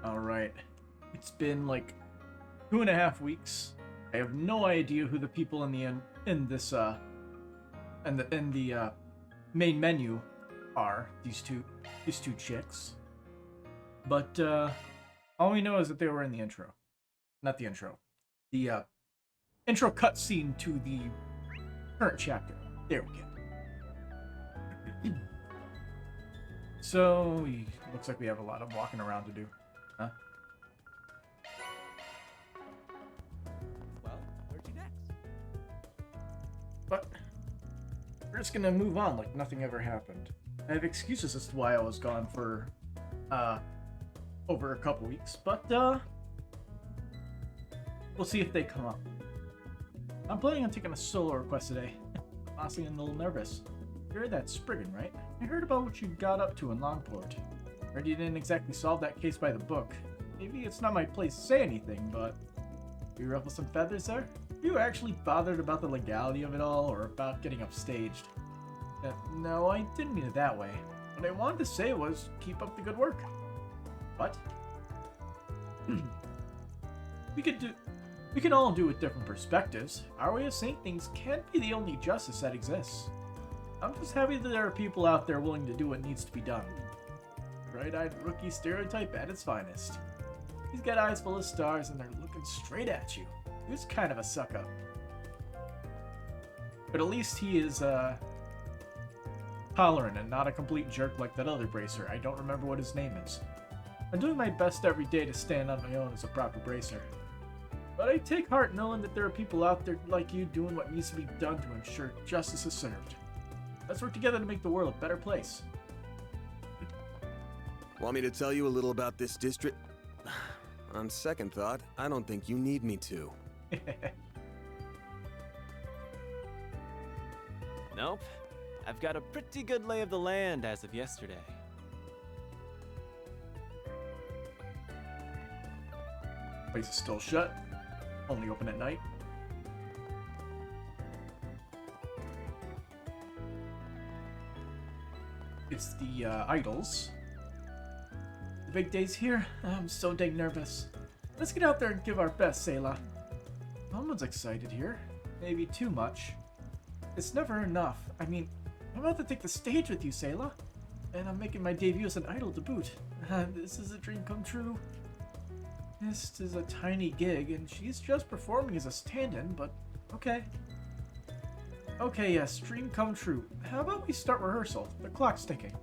Alright. It's been like 2.5 weeks. I have no idea who the people in the main menu are, these two chicks. But all we know is that they were in the intro. Not the intro. The intro cutscene to the current chapter. There we go. So, looks like we have a lot of walking around to do. Huh? Well, where'd you next? But we're just gonna move on like nothing ever happened. I have excuses as to why I was gone for over a couple weeks, but we'll see if they come up. I'm planning on taking a solo request today. Honestly, I'm a little nervous. You're that Spriggan, right? I heard about what you got up to in Longport. Heard you didn't exactly solve that case by the book. Maybe it's not my place to say anything, but you ruffle some feathers there? Are you actually bothered about the legality of it all, or about getting upstaged? No, I didn't mean it that way. What I wanted to say was, keep up the good work. What? We can all do with different perspectives. Our way of saying things can't be the only justice that exists. I'm just happy that there are people out there willing to do what needs to be done. Bright-eyed rookie stereotype at its finest. He's got eyes full of stars and they're looking straight at you. He's kind of a suck-up. But at least he is, tolerant and not a complete jerk like that other bracer. I don't remember what his name is. I'm doing my best every day to stand on my own as a proper bracer. But I take heart knowing that there are people out there like you doing what needs to be done to ensure justice is served. Let's work together to make the world a better place. Want me to tell you a little about this district? On second thought, I don't think you need me to. Nope. I've got a pretty good lay of the land as of yesterday. Place is still shut. Only open at night. It's the idols. The big day's here. I'm so dang nervous. Let's get out there and give our best, Sayla. Someone's excited here. Maybe too much. It's never enough. I mean, I'm about to take the stage with you, Sayla. And I'm making my debut as an idol to boot. This is a dream come true. This is a tiny gig, and she's just performing as a stand-in, but okay. Okay, yes, dream come true. How about we start rehearsal? The clock's ticking.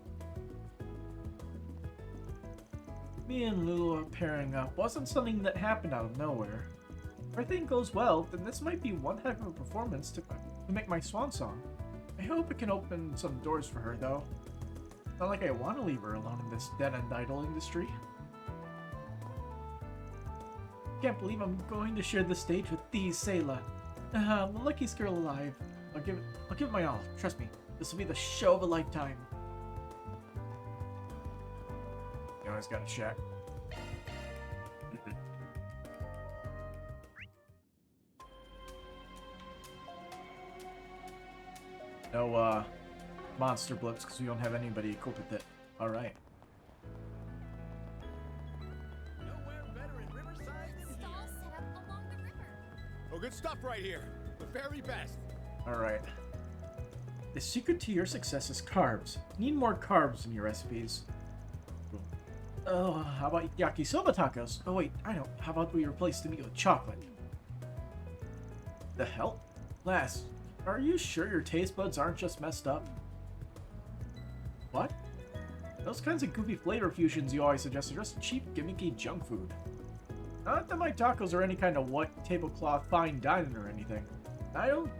Me and Lulu are pairing up wasn't something that happened out of nowhere. If everything goes well, then this might be one heck of a performance to make my swan song. I hope it can open some doors for her, though. Not like I want to leave her alone in this dead-end idol industry. Can't believe I'm going to share the stage with these, Sayla. I'm the luckiest girl alive. I'll give it my all. Trust me, this will be the show of a lifetime. You always got a shack. No, monster blips because we don't have anybody equipped with it. All right. Oh, good stuff right here. The very best. Alright. The secret to your success is carbs. Need more carbs in your recipes. Oh, how about yakisoba tacos? Oh wait, I know. How about we replace the meat with chocolate? The hell? Lass, are you sure your taste buds aren't just messed up? What? Those kinds of goofy flavor fusions you always suggest are just cheap, gimmicky junk food. Not that my tacos are any kind of white tablecloth fine dining or anything. I don't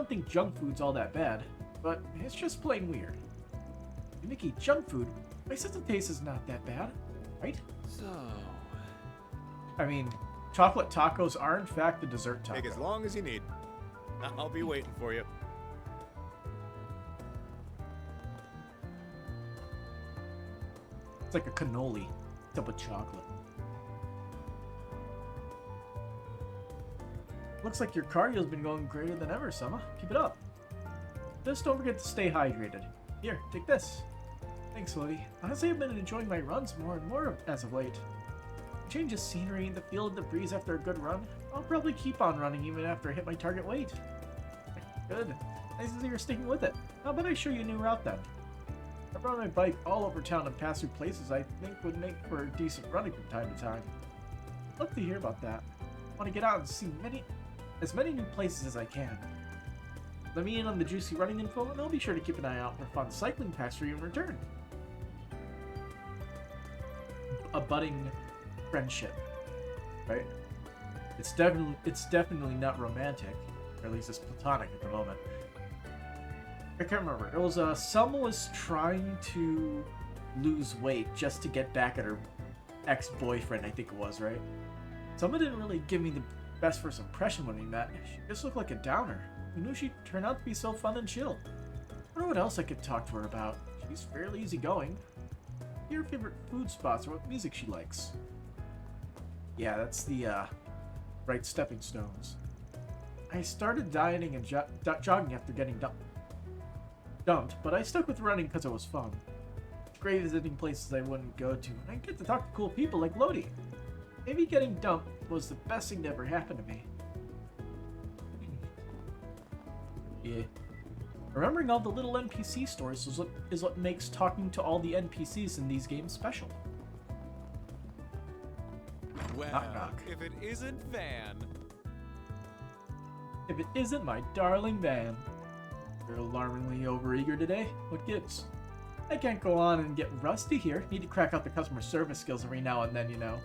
think junk food's all that bad, but it's just plain weird. Gimmicky junk food? My sense of taste is not that bad, right? So... I mean, chocolate tacos are in fact a dessert taco. Take as long as you need. I'll be waiting for you. It's like a cannoli, except with chocolate. Looks like your cardio's been going greater than ever, Summer. Keep it up. Just don't forget to stay hydrated. Here, take this. Thanks, Lily. Honestly, I've been enjoying my runs more and more as of late. Change of scenery, the feel of the breeze after a good run. I'll probably keep on running even after I hit my target weight. Good. Nice to see you're sticking with it. How about I show you a new route then? I rode my bike all over town and passed through places I think would make for decent running from time to time. Love to hear about that. I want to get out and see as many new places as I can. Let me in on the juicy running info, and I'll be sure to keep an eye out for fun cycling packs for you in return. A budding friendship, right? It's definitely not romantic, or at least it's platonic at the moment. I can't remember. It was Selma was trying to lose weight just to get back at her ex-boyfriend, I think it was, right? Selma didn't really give me the best first impression when we met. She just looked like a downer. Who knew she'd turn out to be so fun and chill? I wonder what else I could talk to her about. She's fairly easygoing. What are your favorite food spots or what music she likes? Yeah, that's the right stepping stones. I started dieting and jogging after getting dumped, but I stuck with running because it was fun. Great visiting places I wouldn't go to, and I get to talk to cool people like Lodi. Maybe getting dumped was the best thing that ever happened to me. Yeah. Remembering all the little NPC stories is what makes talking to all the NPCs in these games special. Well, Knock, knock. if it isn't Van. If it isn't my darling Van. You're alarmingly overeager today. What gives? I can't go on and get rusty here. Need to crack out the customer service skills every now and then, you know.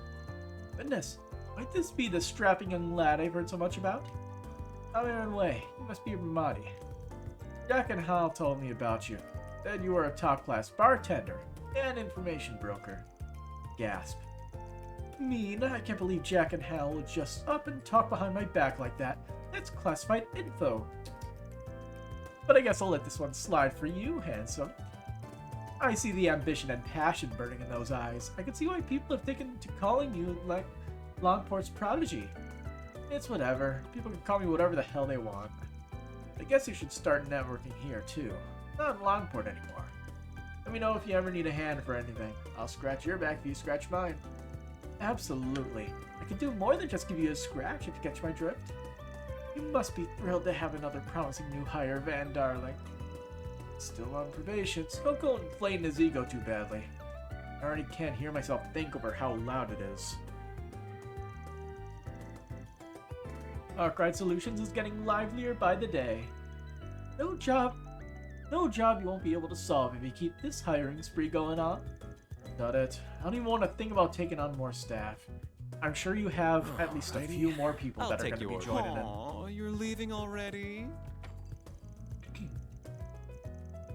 Goodness, might this be the strapping young lad I've heard so much about? Out of your own way. You must be Ramadi. Jack and Hal told me about you. Said you were a top-class bartender and information broker. Gasp. Mean, I can't believe Jack and Hal would just up and talk behind my back like that. That's classified info. But I guess I'll let this one slide for you, handsome. I see the ambition and passion burning in those eyes. I can see why people have taken to calling you like Longport's prodigy. It's whatever. People can call me whatever the hell they want. I guess you should start networking here, too. Not in Longport anymore. Let me know if you ever need a hand for anything. I'll scratch your back if you scratch mine. Absolutely. I can do more than just give you a scratch if you catch my drift. You must be thrilled to have another promising new hire, Van darling. Still on probation, so don't go inflating his ego too badly. I already can't hear myself think over how loud it is. Arkwright Solutions is getting livelier by the day. No job you won't be able to solve if you keep this hiring spree going on. Got it. I don't even want to think about taking on more staff. I'm sure you have at least a few more people that are going to be joining in. Oh, you're leaving already?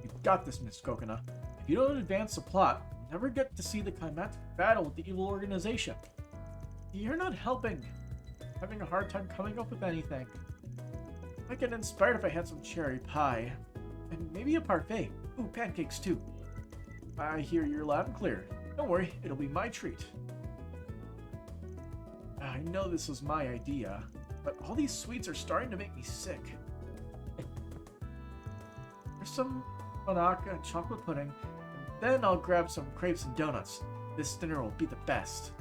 You've got this, Miss Coconut. If you don't advance the plot, you'll never get to see the climactic battle with the evil organization. You're not helping. Having a hard time coming up with anything. I'd get inspired if I had some cherry pie. And maybe a parfait. Ooh, pancakes too. I hear you're loud and clear. Don't worry, it'll be my treat. I know this was my idea, but all these sweets are starting to make me sick. There's some banaka and chocolate pudding, and then I'll grab some crepes and donuts. This dinner will be the best.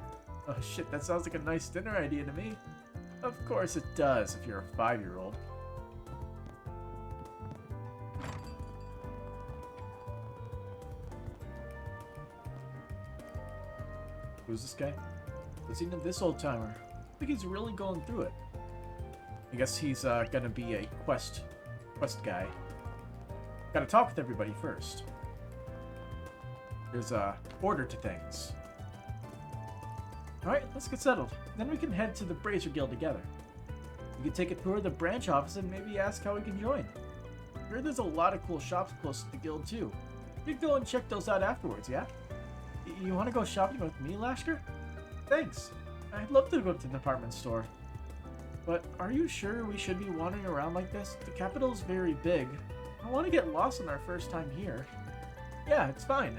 Oh shit, that sounds like a nice dinner idea to me. Of course it does, if you're a 5-year-old. Who's this guy? What's even this old timer? I think he's really going through it. I guess he's gonna be a quest guy. Gotta talk with everybody first. There's a order to things. Alright, let's get settled. Then we can head to the Brazier Guild together. We can take a tour of the branch office and maybe ask how we can join. I heard there's a lot of cool shops close to the guild too. We can go and check those out afterwards, yeah? You want to go shopping with me, Lashker? Thanks. I'd love to go to the department store. But are you sure we should be wandering around like this? The capital's very big. I don't want to get lost on our first time here. Yeah, it's fine.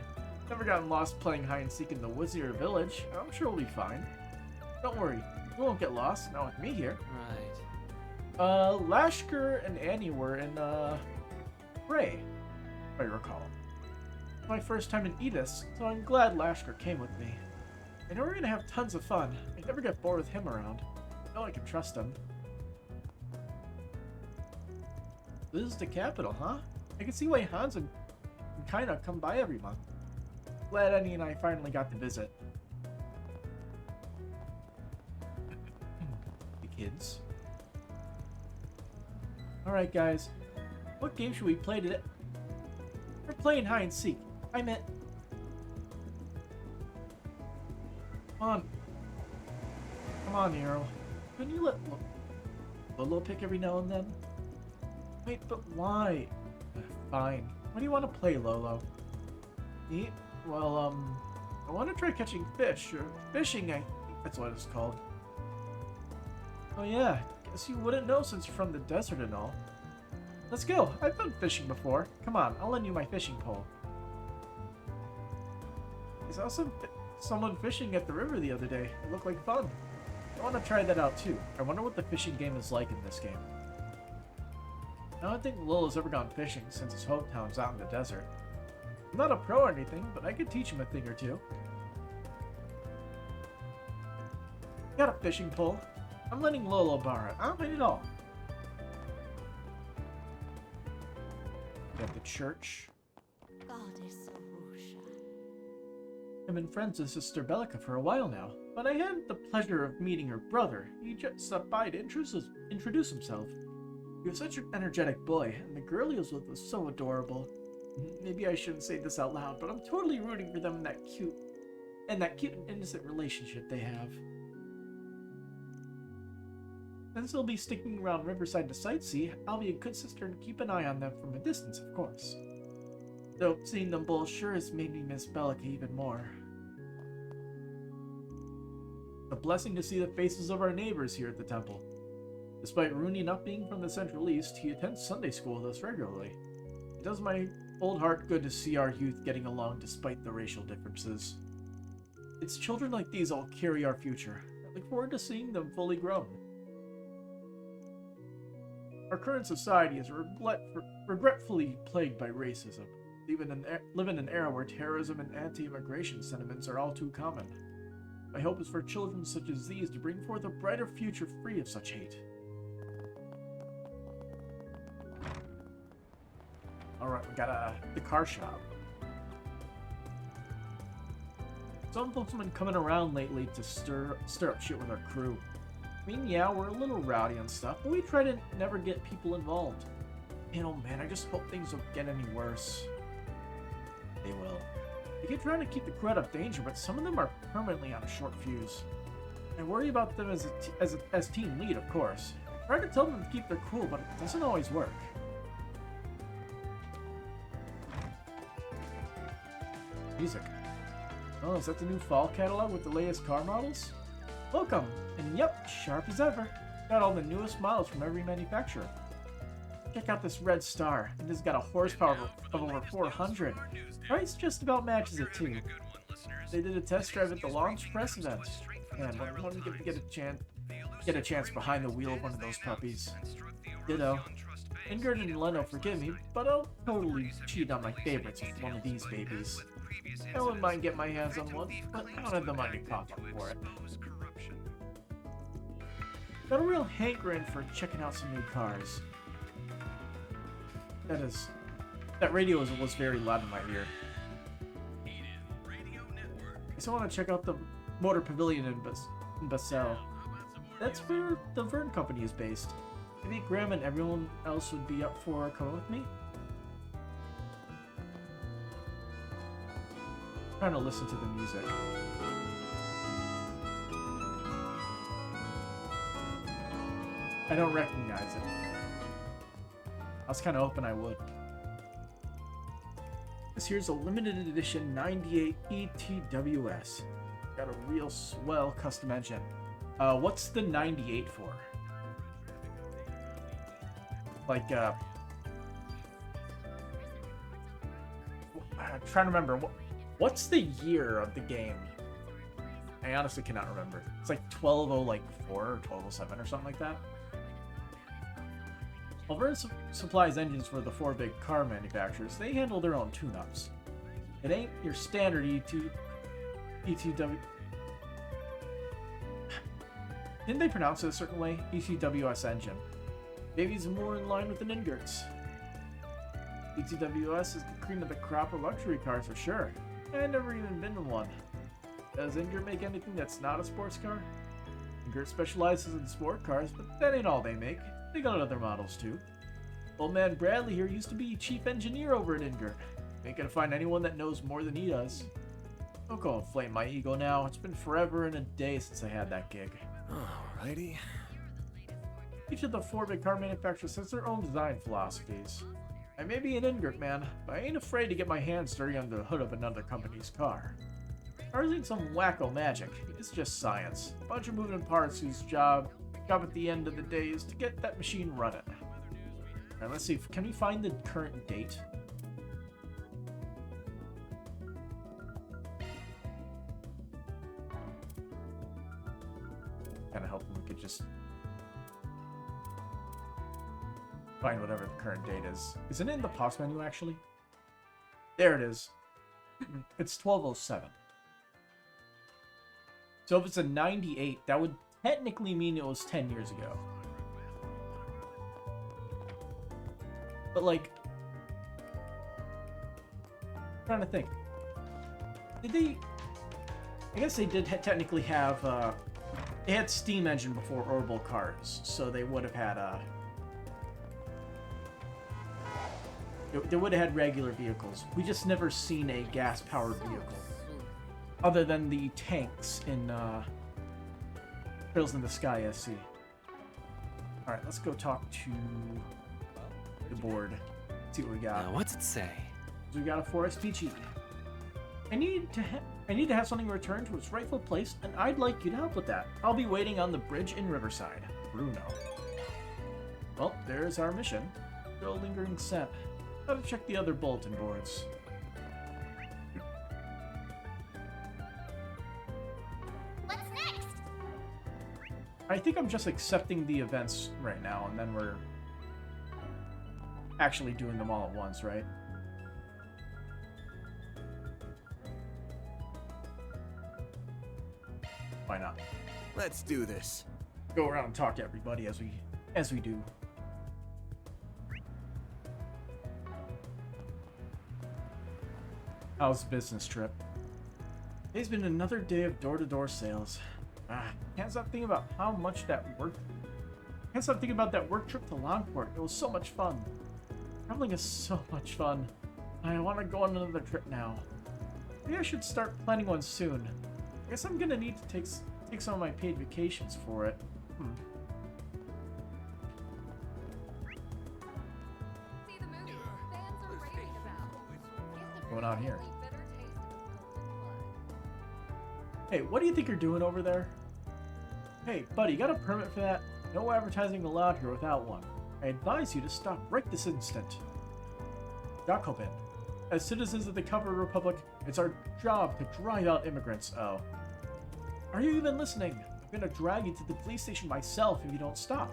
Never gotten lost playing hide and seek in the woods near a village. I'm sure we'll be fine. Don't worry, we won't get lost, not with me here. Right. Lashker and Annie were in, Ray, if I recall. My first time in Edis, so I'm glad Lashker came with me. I know we're gonna have tons of fun. I never get bored with him around. I know I can trust him. This is the capital, huh? I can see why Hans and Kaina come by every month. Glad Annie and I finally got to visit. The kids. Alright guys, what game should we play today? We're playing hide and seek. I meant... Come on. Come on, Nero. Couldn't you let Lolo pick every now and then? Wait, but why? Fine. What do you want to play, Lolo? Me? Well, I want to try catching fish, or fishing, I think that's what it's called. Oh yeah, guess you wouldn't know since you're from the desert and all. Let's go. I've done fishing before. Come on, I'll lend you my fishing pole. I saw someone fishing at the river the other day. It looked like fun. I want to try that out too. I wonder what the fishing game is like in this game. I don't think Lolo's ever gone fishing since his hometown's out in the desert. I'm not a pro or anything, but I could teach him a thing or two. Got a fishing pole. I'm letting Lolo borrow it. I don't mind at all. Got the church. Goddess Arusha. I've been friends with Sister Bellica for a while now, but I had the pleasure of meeting her brother. He just stopped by to introduce himself. He was such an energetic boy, and the girl he was with was so adorable. Maybe I shouldn't say this out loud, but I'm totally rooting for them in that cute and innocent relationship they have. Since they'll be sticking around Riverside to sightsee, I'll be a good sister and keep an eye on them from a distance, of course. Though seeing them both sure has made me miss Bellica even more. It's a blessing to see the faces of our neighbors here at the temple. Despite Rooney not being from the Central East, he attends Sunday school with us regularly. It does my old heart good to see our youth getting along despite the racial differences. It's children like these all carry our future. I look forward to seeing them fully grown. Our current society is regretfully plagued by racism, live in an era where terrorism and anti-immigration sentiments are all too common. My hope is for children such as these to bring forth a brighter future free of such hate. Alright, we got the car shop. Some folks have been coming around lately to stir up shit with our crew. I mean, yeah, we're a little rowdy and stuff, but we try to never get people involved. And oh man, I just hope things don't get any worse. They will. They keep trying to keep the crew out of danger, but some of them are permanently on a short fuse. I worry about them as team lead, of course. I try to tell them to keep their cool, but it doesn't always work. Music. Oh, is that the new fall catalog with the latest car models? Welcome! And yep, sharp as ever. Got all the newest models from every manufacturer. Check out this red star. It has got a horsepower of over 400. Price just about matches it too. They did a test drive at the launch press event. Man, when we get a chance behind the wheel of one of those puppies. Ditto. Ingrid and Leno forgive me, but I'll totally cheat on my favorites with one of these babies. I wouldn't mind getting my hands on one, but I don't have the money pocket for it. Got a real hankering for checking out some new cars. That radio was very loud in my ear. I still want to check out the Motor Pavilion in Basel. That's where the Vern Company is based. Maybe Graham and everyone else would be up for coming with me? I'm trying to listen to the music. I don't recognize it. I was kind of hoping I would. This here's a limited edition 98 ETWS. Got a real swell custom engine. What's the 98 for? Like, I'm trying to remember. What's the year of the game? I honestly cannot remember. It's like 1204 or 1207 or something like that. Well, Vern supplies engines for the 4 big car manufacturers. They handle their own tune-ups. It ain't your standard ETW. Didn't they pronounce it a certain way? ETWS engine. Maybe it's more in line with an Ingert's. ETWS is the cream of the crop of luxury cars for sure. I've never even been in one. Does Ingert make anything that's not a sports car? Ingert specializes in sport cars, but that ain't all they make. They got other models too. Old man Bradley here used to be chief engineer over at Ingert. Ain't gonna find anyone that knows more than he does. Don't go inflate my ego now. It's been forever and a day since I had that gig. Alrighty. Each of the 4 big car manufacturers has their own design philosophies. I may be an Ingert man, but I ain't afraid to get my hands dirty under the hood of another company's car. Ours ain't some wacko magic. It's just science. A bunch of moving parts whose job at the end of the day is to get that machine running. Alright, let's see. Can we find the current date? Kind of helpful. We could just find whatever the current date is. Isn't it in the pause menu, actually? There it is. It's 12:07. So if it's a 98, that would technically mean it was 10 years ago. But, like, I'm trying to think. Did they... I guess they did technically have, they had steam engine before orbital cars, so they would have had, they would have had regular vehicles. We just never seen a gas-powered vehicle. Other than the tanks in, Trails in the Sky SC. Alright, let's go talk to the board. See what we got. Now, what's it say? So we got a 4SPG. I need to have something returned to its rightful place, and I'd like you to help with that. I'll be waiting on the bridge in Riverside. Bruno. Well, there's our mission. Still lingering scent. Gotta check the other bulletin boards. What's next? I think I'm just accepting the events right now, and then we're actually doing them all at once, right? Why not? Let's do this. Go around and talk to everybody as we do. How's the business trip? Today's been another day of door-to-door sales. Can't stop thinking about how much that work. Can't stop thinking about that work trip to Longport. It was so much fun. Traveling is so much fun. I want to go on another trip now. Maybe I should start planning one soon. I guess I'm gonna need to take some of my paid vacations for it. See the movie fans are raving about. Going on here? Hey, what do you think you're doing over there? Hey, buddy, you got a permit for that? No advertising allowed here without one. I advise you to stop right this instant. Jacobin. As citizens of the Cover Republic, it's our job to drive out immigrants. Oh. Are you even listening? I'm gonna drag you to the police station myself if you don't stop.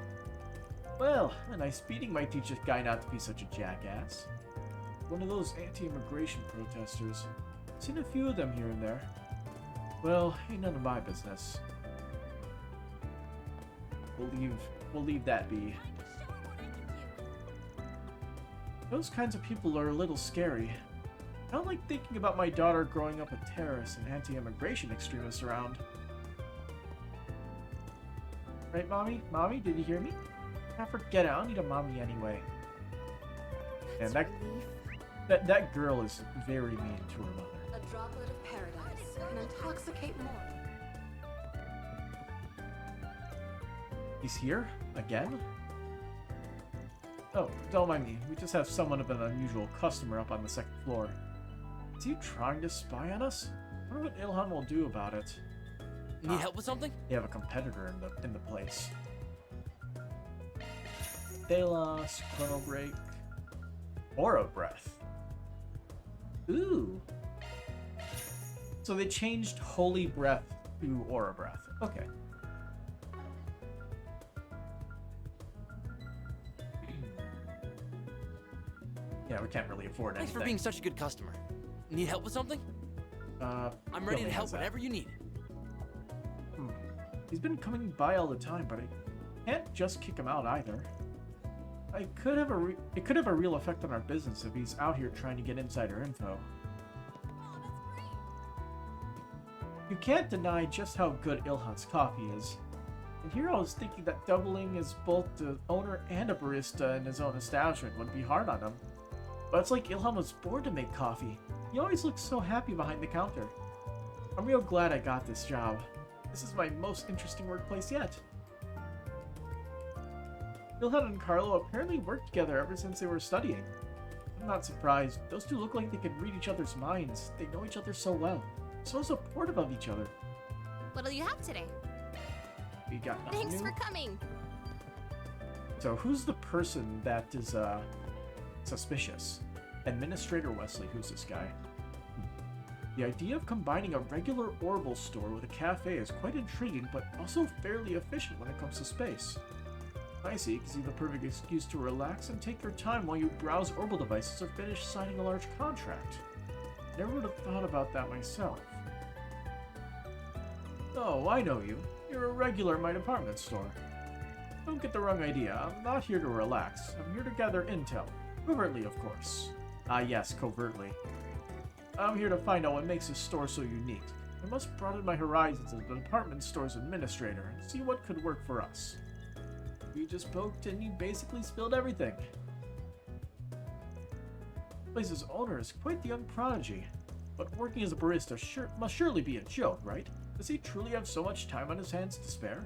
Well, a nice beating might teach this guy not to be such a jackass. One of those anti-immigration protesters. Seen a few of them here and there. Well, ain't none of my business. We'll leave that be. Those kinds of people are a little scary. I don't like thinking about my daughter growing up with terrorists and anti-immigration extremists around. Right, Mommy? Mommy, did you hear me? Ah, forget it. I don't need a mommy anyway. And that girl is very mean to her mother. A droplet of paradise can intoxicate more. He's here? Again? Oh, don't mind me. We just have somewhat of an unusual customer up on the second floor. Is he trying to spy on us? I wonder what Ilhan will do about it. Need help with something? They have a competitor in the place. Thalos, Chrono Break, Aura Breath. Ooh. So they changed Holy Breath to Aura Breath. Okay. Yeah, we can't really afford anything. Thanks for being such a good customer. Need help with something? I'm ready to help whenever you need. He's been coming by all the time, but I can't just kick him out either. It could have a real effect on our business if he's out here trying to get insider info. You can't deny just how good Ilhan's coffee is. And here I was thinking that doubling as both the owner and a barista in his own establishment would be hard on him. But it's like Ilhan was born to make coffee. He always looks so happy behind the counter. I'm real glad I got this job. This is my most interesting workplace yet. Ilhan and Carlo apparently worked together ever since they were studying. I'm not surprised. Those two look like they can read each other's minds. They know each other so well. So supportive of each other. What'll you have today? We got nothing Thanks new. for coming. So who's the person that is suspicious? Administrator Wesley, who's this guy? The idea of combining a regular Orbital store with a cafe is quite intriguing, but also fairly efficient when it comes to space. I see, gives you the perfect excuse to relax and take your time while you browse Orbital devices or finish signing a large contract. Never would have thought about that myself. Oh, I know you. You're a regular at my department store. Don't get the wrong idea. I'm not here to relax. I'm here to gather intel. Covertly, of course. Ah yes, covertly. I'm here to find out what makes this store so unique. I must broaden my horizons as the department store's administrator and see what could work for us. You just poked and you basically spilled everything. The place's owner is quite the young prodigy, but working as a barista must surely be a joke, right? Does he truly have so much time on his hands to spare?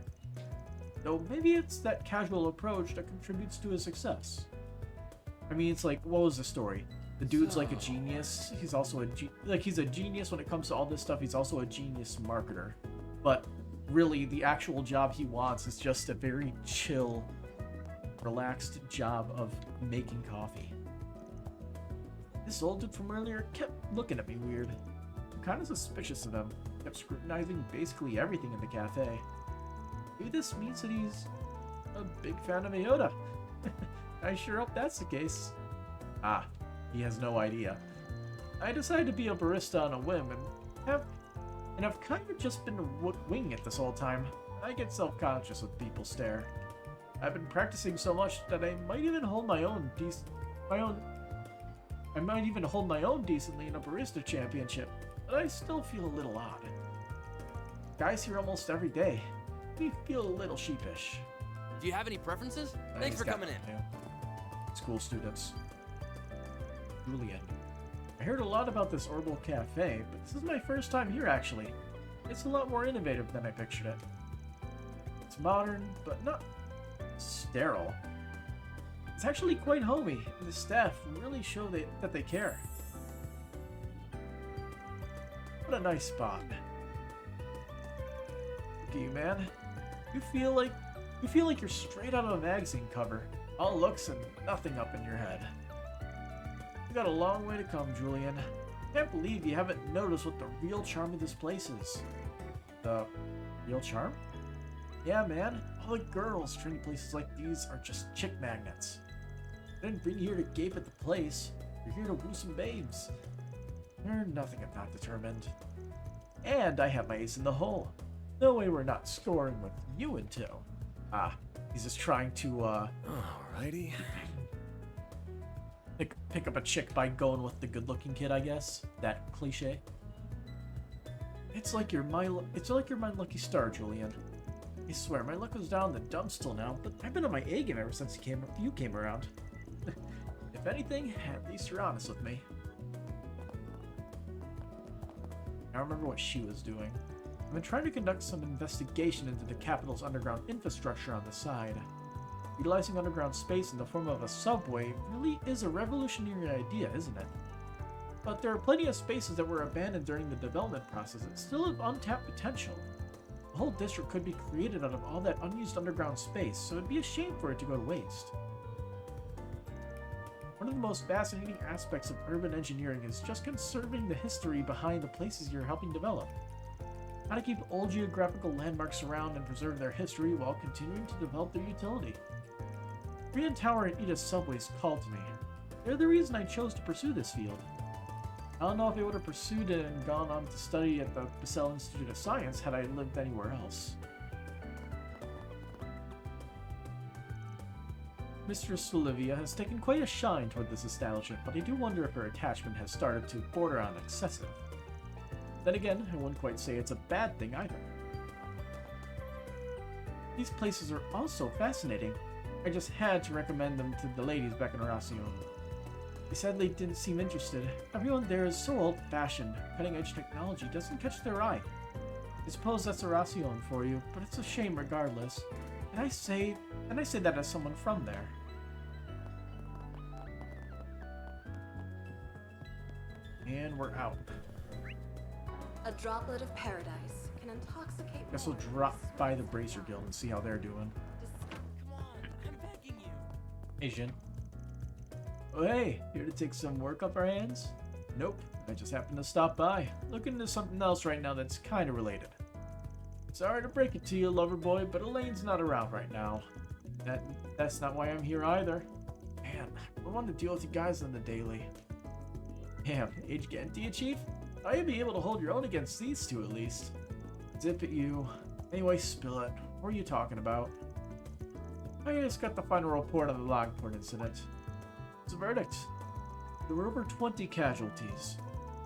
Though maybe it's that casual approach that contributes to his success. I mean, it's like, what was the story? The dude's like a genius. He's also he's a genius when it comes to all this stuff. He's also a genius marketer. But really, the actual job he wants is just a very chill, relaxed job of making coffee. This old dude from earlier kept looking at me weird. I'm kind of suspicious of him. Kept scrutinizing basically everything in the cafe. Maybe this means that he's a big fan of Iota. I sure hope that's the case. Ah, he has no idea. I decided to be a barista on a whim and I've kind of just been winging it this whole time. I get self-conscious when people stare. I've been practicing so much that I might even hold my own decently in a barista championship, but I still feel a little odd. Guys here almost every day. We feel a little sheepish. Do you have any preferences? Thanks for coming in. School students. Julian. I heard a lot about this Orbital Cafe, but this is my first time here actually. It's a lot more innovative than I pictured it. It's modern, but not sterile. It's actually quite homey, and the staff really show that they care. What a nice spot. Look at you, man. You feel like you're straight out of a magazine cover. All looks and nothing up in your head. You got a long way to come, Julian. Can't believe you haven't noticed what the real charm of this place is. The real charm? Yeah, man. All the girls treating places like these are just chick magnets. I didn't bring you here to gape at the place. You're here to woo some babes. You're nothing if not determined. And I have my ace in the hole. No way we're not scoring with you in tow. Ah, he's just trying to, Alrighty. pick up a chick by going with the good-looking kid, I guess. That cliche. It's like you're my lucky star, Julian. I swear, my luck was down the dumps till now, but I've been on my A game ever since you came around. If anything, at least you're honest with me. I remember what she was doing. I've been trying to conduct some investigation into the capital's underground infrastructure on the side. Utilizing underground space in the form of a subway really is a revolutionary idea, isn't it? But there are plenty of spaces that were abandoned during the development process that still have untapped potential. The whole district could be created out of all that unused underground space, so it'd be a shame for it to go to waste. One of the most fascinating aspects of urban engineering is just conserving the history behind the places you're helping develop. How to keep old geographical landmarks around and preserve their history while continuing to develop their utility. Korean Tower and Ida subways called to me. They're the reason I chose to pursue this field. I don't know if I would have pursued it and gone on to study at the Basel Institute of Science had I lived anywhere else. Mistress Olivia has taken quite a shine toward this establishment, but I do wonder if her attachment has started to border on excessive. Then again, I wouldn't quite say it's a bad thing either. These places are also fascinating. I just had to recommend them to the ladies back in Horacion. They sadly didn't seem interested. Everyone there is so old-fashioned. Cutting-edge technology doesn't catch their eye. I suppose that's Horacion for you, but it's a shame regardless. And I say that as someone from there. And we're out. A droplet of paradise can intoxicate. Guess we'll more drop than by the sweet Bracer Guild and see how they're doing. Come on, I'm begging you. Hey, Jin. Oh, hey, here to take some work off our hands? Nope, I just happened to stop by. Looking into something else right now that's kind of related. Sorry to break it to you, lover boy, but Elaine's not around right now. That's not why I'm here either. Man, I want to deal with you guys on the daily. Damn, age getting to you, Chief? Thought you'd be able to hold your own against these two at least. Zip at you. Anyway, spill it. What are you talking about? I just got the final report on the Logport incident. It's a verdict. There were over 20 casualties.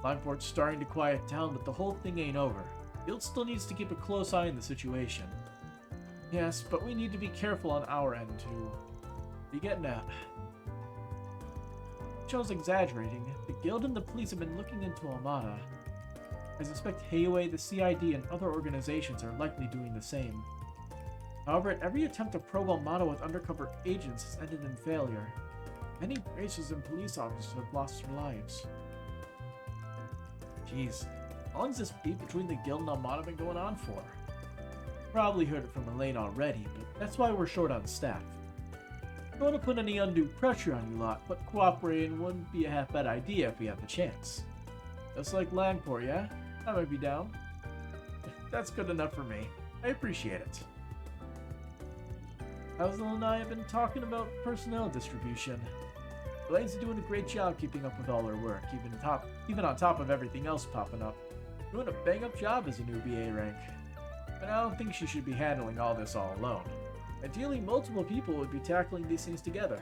Logport's starting to quiet down, but the whole thing ain't over. Guild still needs to keep a close eye on the situation. Yes, but we need to be careful on our end too. What are you getting at? Joe's exaggerating. The Guild and the police have been looking into Amada. I suspect Heiwe, the CID, and other organizations are likely doing the same. However, every attempt to probe Amada with undercover agents has ended in failure. Many bracers and police officers have lost their lives. Jeez, how long's this beef between the Guild and Armada been going on for? Probably heard it from Elaine already, but that's why we're short on staff. Don't want to put any undue pressure on you lot, but cooperating wouldn't be a half-bad idea if we had the chance. Just like Langport, yeah? I might be down. That's good enough for me. I appreciate it. Hazel and I have been talking about personnel distribution. Elaine's doing a great job keeping up with all her work, even on top of everything else popping up. Doing a bang-up job as a new BA rank. But I don't think she should be handling all this all alone. Ideally, multiple people would be tackling these things together.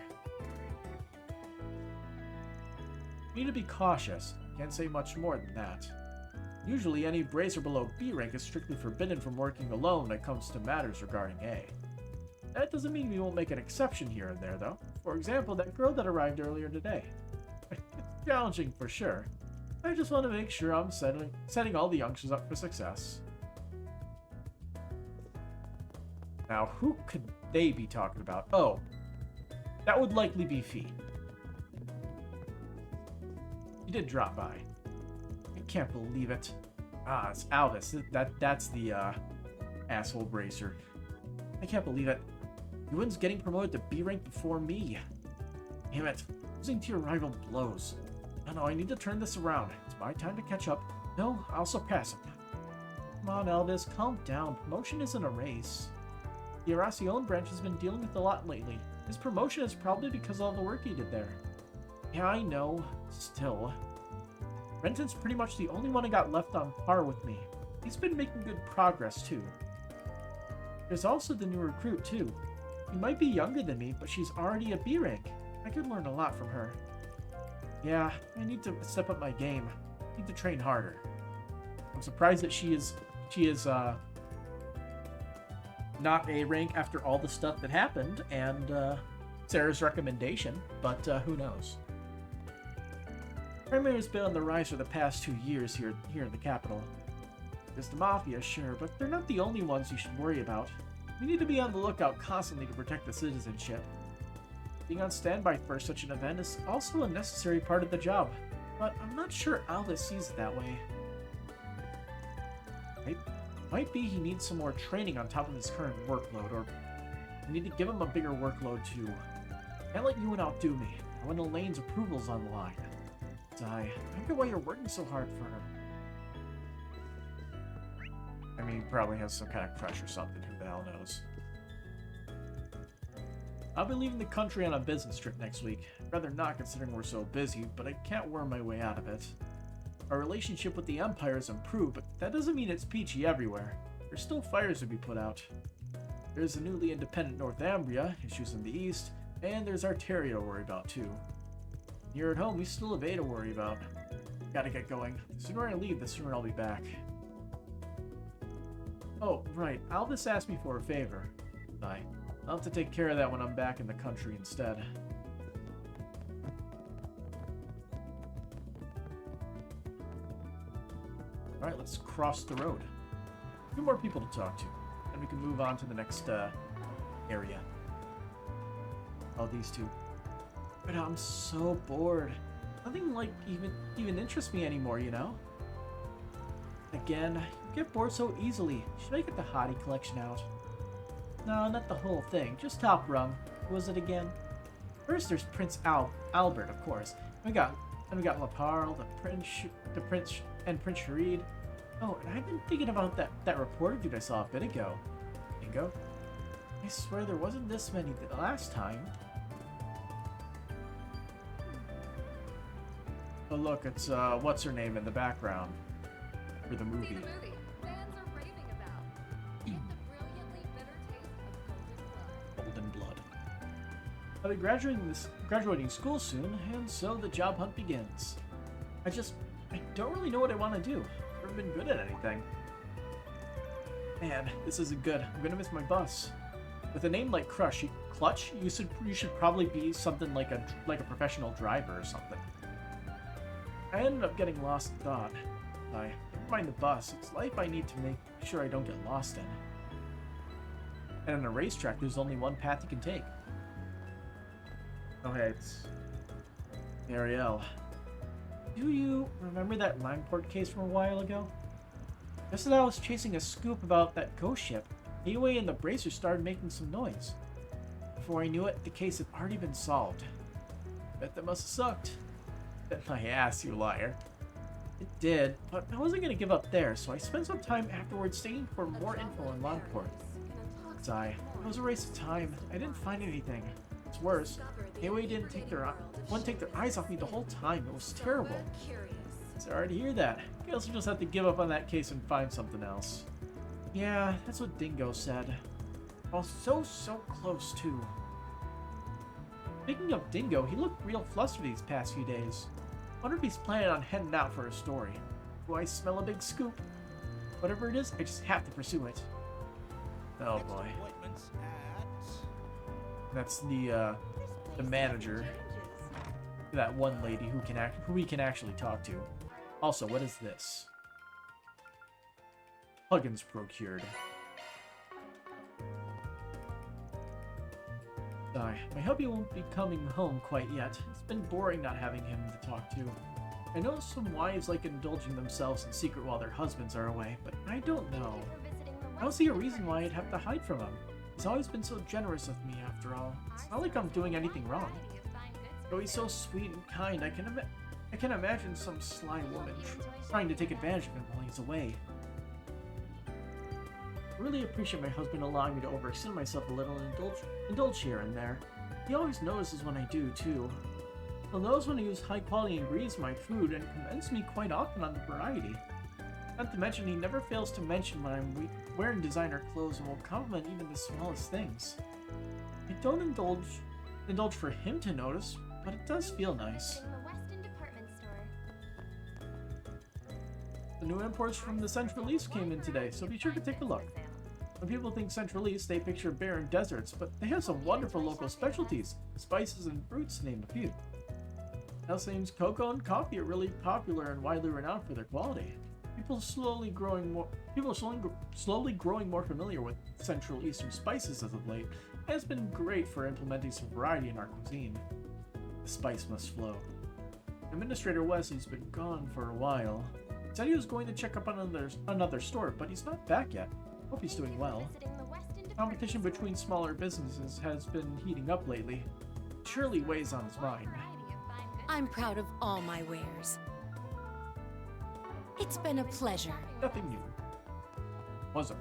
We need to be cautious. Can't say much more than that. Usually, any bracer below B rank is strictly forbidden from working alone when it comes to matters regarding A. That doesn't mean we won't make an exception here and there, though. For example, that girl that arrived earlier today. Challenging for sure. I just want to make sure I'm setting all the youngsters up for success. Now, who could they be talking about? Oh, that would likely be Fee. He did drop by. I can't believe it. Ah, it's Albus. That's the asshole bracer. I can't believe it. Ewan's getting promoted to B rank before me. Damn it. Losing to your rival blows. No, I need to turn this around. It's my time to catch up. No, I'll surpass him. Come on, Elvis, calm down. Promotion isn't a race. The Horacion branch has been dealing with a lot lately. His promotion is probably because of all the work he did there. Yeah, I know. Still. Renton's pretty much the only one I got left on par with me. He's been making good progress, too. There's also the new recruit, too. She might be younger than me, but she's already a B rank. I could learn a lot from her. Yeah, I need to step up my game. I need to train harder. I'm surprised that she is not A rank after all the stuff that happened and Sarah's recommendation, but who knows. Primary has been on the rise for the past 2 years here in the capital. There's the Mafia, sure, but they're not the only ones you should worry about. We need to be on the lookout constantly to protect the citizenship. Being on standby for such an event is also a necessary part of the job, but I'm not sure Albus sees it that way. Might be he needs some more training on top of his current workload, or we need to give him a bigger workload too. Can't let you outdo me, when Elaine's approval's on the line. I wonder why you're working so hard for her. I mean, he probably has some kind of crush or something, who the hell knows. I'll be leaving the country on a business trip next week. Rather not, considering we're so busy, but I can't worm my way out of it. Our relationship with the Empire has improved, but that doesn't mean it's peachy everywhere. There's still fires to be put out. There's the newly independent Northumbria, issues in the east, and there's Arteria to worry about too. Here at home, we still have A to worry about. Gotta get going. The sooner I leave, the sooner I'll be back. Oh, right. Albus asked me for a favor. I'll have to take care of that when I'm back in the country instead. Alright, let's cross the road. A few more people to talk to. And we can move on to the next area. Oh, these two. But I'm so bored. Nothing like even interests me anymore, you know? Again, you get bored so easily. Should I get the hottie collection out? No, not the whole thing. Just top rung. Who was it again? First, there's Prince Albert, of course. We got Laparle, the Prince and Prince Sharid. Oh, and I've been thinking about that reporter dude I saw a bit ago. Bingo. I swear there wasn't this many the last time. Oh look, it's what's her name in the background for the movie. See the movie fans are raving about. Get the brilliantly bitter taste of golden blood. Golden blood. I'll be graduating school soon, and so the job hunt begins. I don't really know what I want to do. Never been good at anything. Man, this isn't good. I'm gonna miss my bus. With a name like Clutch, you should probably be something like a professional driver or something. I ended up getting lost in thought. Never mind the bus. It's life I need to make sure I don't get lost in. And on a racetrack, there's only one path you can take. Okay, it's Ariel. Do you remember that Langport case from a while ago? Just as I was chasing a scoop about that ghost ship, Gateway and the Bracers started making some noise. Before I knew it, the case had already been solved. Bet that must have sucked. Bet my ass, you liar. It did, but I wasn't going to give up there, so I spent some time afterwards digging for more info on Langport. It was a waste of time. I didn't find anything. It's worse. Gateway didn't take their eyes off me the whole time. It was terrible. Sorry to hear that. Guess we'll just have to give up on that case and find something else. Yeah, that's what Dingo said. I was so close too. Speaking of Dingo, he looked real flustered these past few days. Wonder if he's planning on heading out for a story. Do I smell a big scoop? Whatever it is, I just have to pursue it. Oh boy. That's the manager. That one lady who we can actually talk to. Also, what is this? Plugins procured. I hope he won't be coming home quite yet. It's been boring not having him to talk to. I know some wives like indulging themselves in secret while their husbands are away, but I don't know. I don't see a reason why I'd have to hide from him. He's always been so generous with me, after all. It's not like I'm doing anything wrong. Though he's so sweet and kind, I can imagine some sly woman trying to take advantage of him while he's away. I really appreciate my husband allowing me to overextend myself a little and indulge here and there. He always notices when I do, too. He'll notice when I use high-quality ingredients in my food and commends me quite often on the variety. Not to mention, he never fails to mention when I'm wearing designer clothes and will compliment even the smallest things. I don't indulge for him to notice, but it does feel nice. The new imports from the Central East came in today, so be sure to take a look. When people think Central East, they picture barren deserts, but they have some wonderful local specialties, spices and fruits to name a few. Now seems cocoa and coffee are really popular and widely renowned for their quality. People are slowly growing more familiar with Central Eastern spices as of late, and it's been great for implementing some variety in our cuisine. The spice must flow. Administrator Wesley's been gone for a while. He said he was going to check up on another store, but he's not back yet. Hope he's doing well. Competition between smaller businesses has been heating up lately. It surely weighs on his mind. I'm proud of all my wares. It's been a pleasure. Nothing new. Wasn't.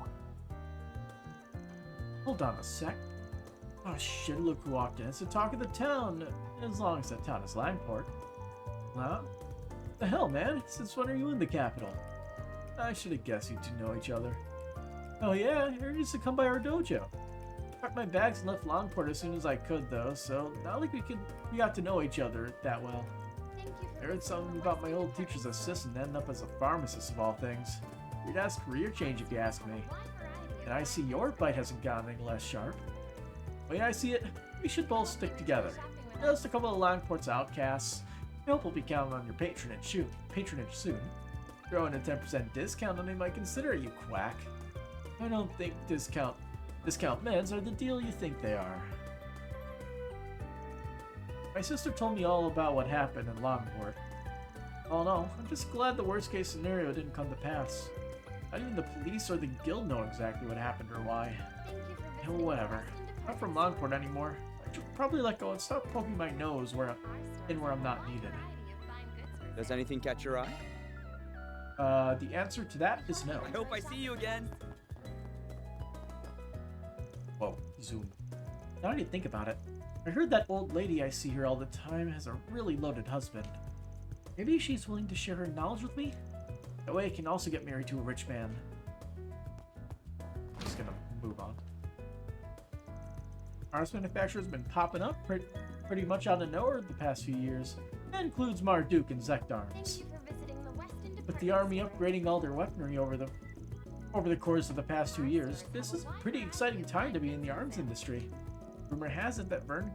Hold on a sec. Oh shit, look who walked in. It's the talk of the town. As long as that town is Langport. Huh? The hell, man? Since when are you in the capital? I should have guessed you two know each other. Oh yeah, you used to come by our dojo. Packed my bags and left Longport as soon as I could, though, so not like we got to know each other that well. I heard something about my old teacher's assistant ending up as a pharmacist of all things. Weird-ass career change if you ask me. And I see your bite hasn't gotten any less sharp. The way I see it, we should both stick together. Just a couple of Longport's outcasts. I hope we'll be counting on your patronage soon. Throwing a 10% discount on him, I consider it, you quack. I don't think discount meds are the deal you think they are. My sister told me all about what happened in Longport. All in all, I'm just glad the worst case scenario didn't come to pass. Not even the police or the guild know exactly what happened or why. Whatever. I'm not from Longport anymore. I should probably let go and stop poking my nose where I'm not needed. Does anything catch your eye? The answer to that is no. I hope I see you again. Whoa, zoom. Now I need to think about it. I heard that old lady I see here all the time has a really loaded husband. Maybe she's willing to share her knowledge with me? That way I can also get married to a rich man. I'm just gonna move on. Arms manufacturer's been popping up pretty much out of nowhere the past few years. That includes Marduk and Zect Arms. With the army upgrading all their weaponry over the course of the past 2 years, this is a pretty exciting time to be in the arms industry. Rumor has it that Vern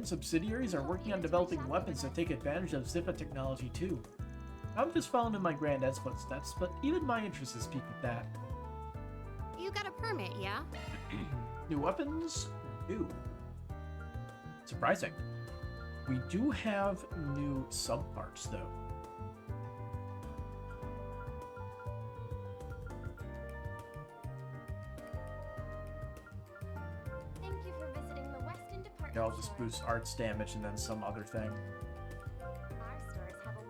subsidiaries are working on developing weapons that take advantage of Zippa technology too. I'm just following in my granddad's footsteps, but even my interest is peaked with that. You got a permit, yeah? New weapons? New. Surprising. We do have new subparts though. I'll just boost arts damage and then some other thing.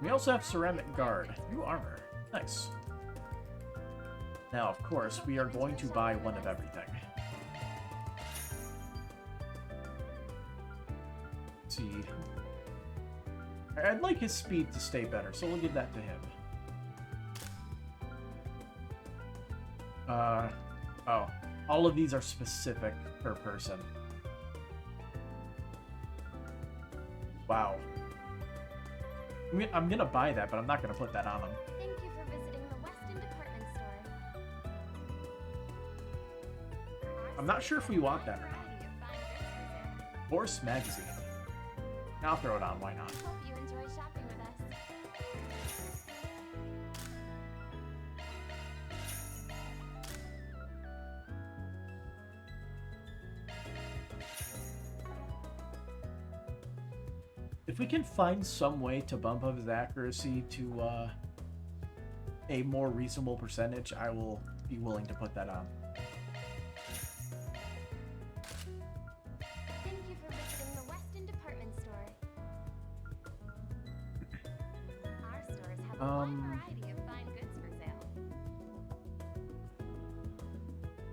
We also have ceramic guard. New armor. Nice. Now, of course, we are going to buy one of everything. Let's see. I'd like his speed to stay better, so we'll give that to him. Oh. All of these are specific per person. Wow. I'm gonna buy that, but I'm not gonna put that on him. Thank you for visiting the Weston department store. I'm not sure if we want that or not. Horse magazine. I'll throw it on, why not? Hope you enjoy shopping with us. If we can find some way to bump up his accuracy to a more reasonable percentage, I will be willing to put that on. Thank you for visiting the Weston department store. Our stores have a wide variety of fine goods for sale.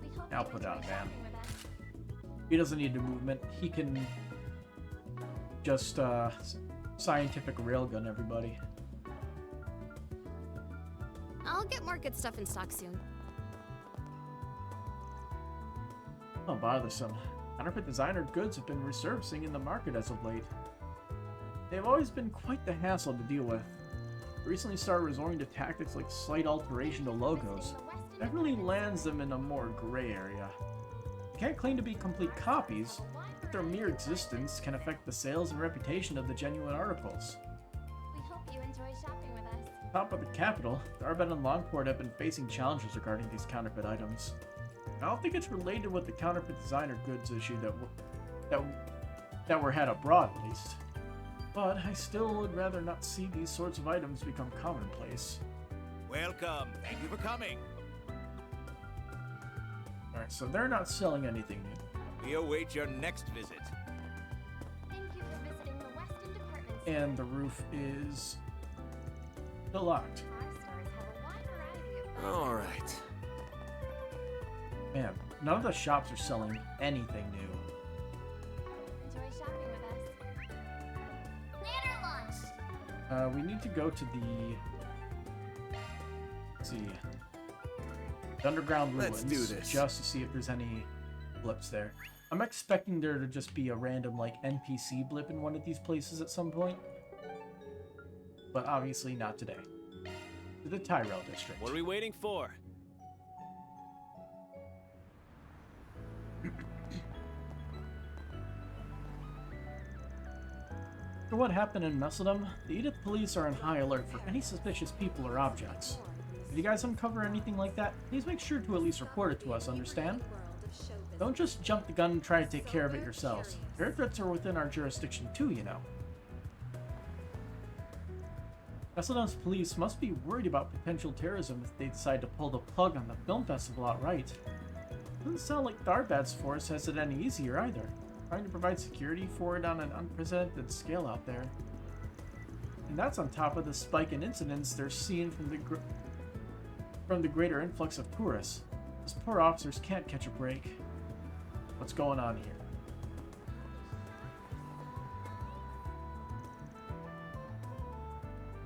We hope I'll you put it on, enjoy man. shopping with us. He doesn't need the movement. He can just scientific railgun everybody. I'll get more good stuff in stock soon. Oh, bothersome. Counterfeit designer goods have been resurfacing in the market as of late. They've always been quite the hassle to deal with. I recently started resorting to tactics like slight alteration to logos. That really lands them in a more gray area. They can't claim to be complete copies, but their mere existence can affect the sales and reputation of the genuine articles. We hope you enjoy shopping with us. Top of the capital, Darben and Longport have been facing challenges regarding these counterfeit items. I don't think it's related with the counterfeit designer goods issue that were had abroad, at least. But I still would rather not see these sorts of items become commonplace. Welcome. Thank you for coming. Alright, so they're not selling anything new. We await your next visit. Thank you for visiting the Weston department store. And the roof is still locked. Our stores have a wide variety of fine All right. Man, none of the shops are selling anything new. Enjoy shopping with us. Nanner lunch. We need to go to the... Let's see. The underground ruins. Let's do this. Just to see if there's any blips there. I'm expecting there to just be a random, like, NPC blip in one of these places at some point. But obviously not today. To the Tyrell district. What are we waiting for? For what happened in Messedom, the Edith police are on high alert for any suspicious people or objects. If you guys uncover anything like that, please make sure to at least report it to us, understand? Don't just jump the gun and try to take care of it yourselves. Terror threats are within our jurisdiction too, you know. Messedom's police must be worried about potential terrorism if they decide to pull the plug on the film festival outright. Doesn't sound like Darbad's force has it any easier either. Trying to provide security for it on an unprecedented scale out there. And that's on top of the spike in incidents they're seeing from the greater influx of tourists. Those poor officers can't catch a break. What's going on here?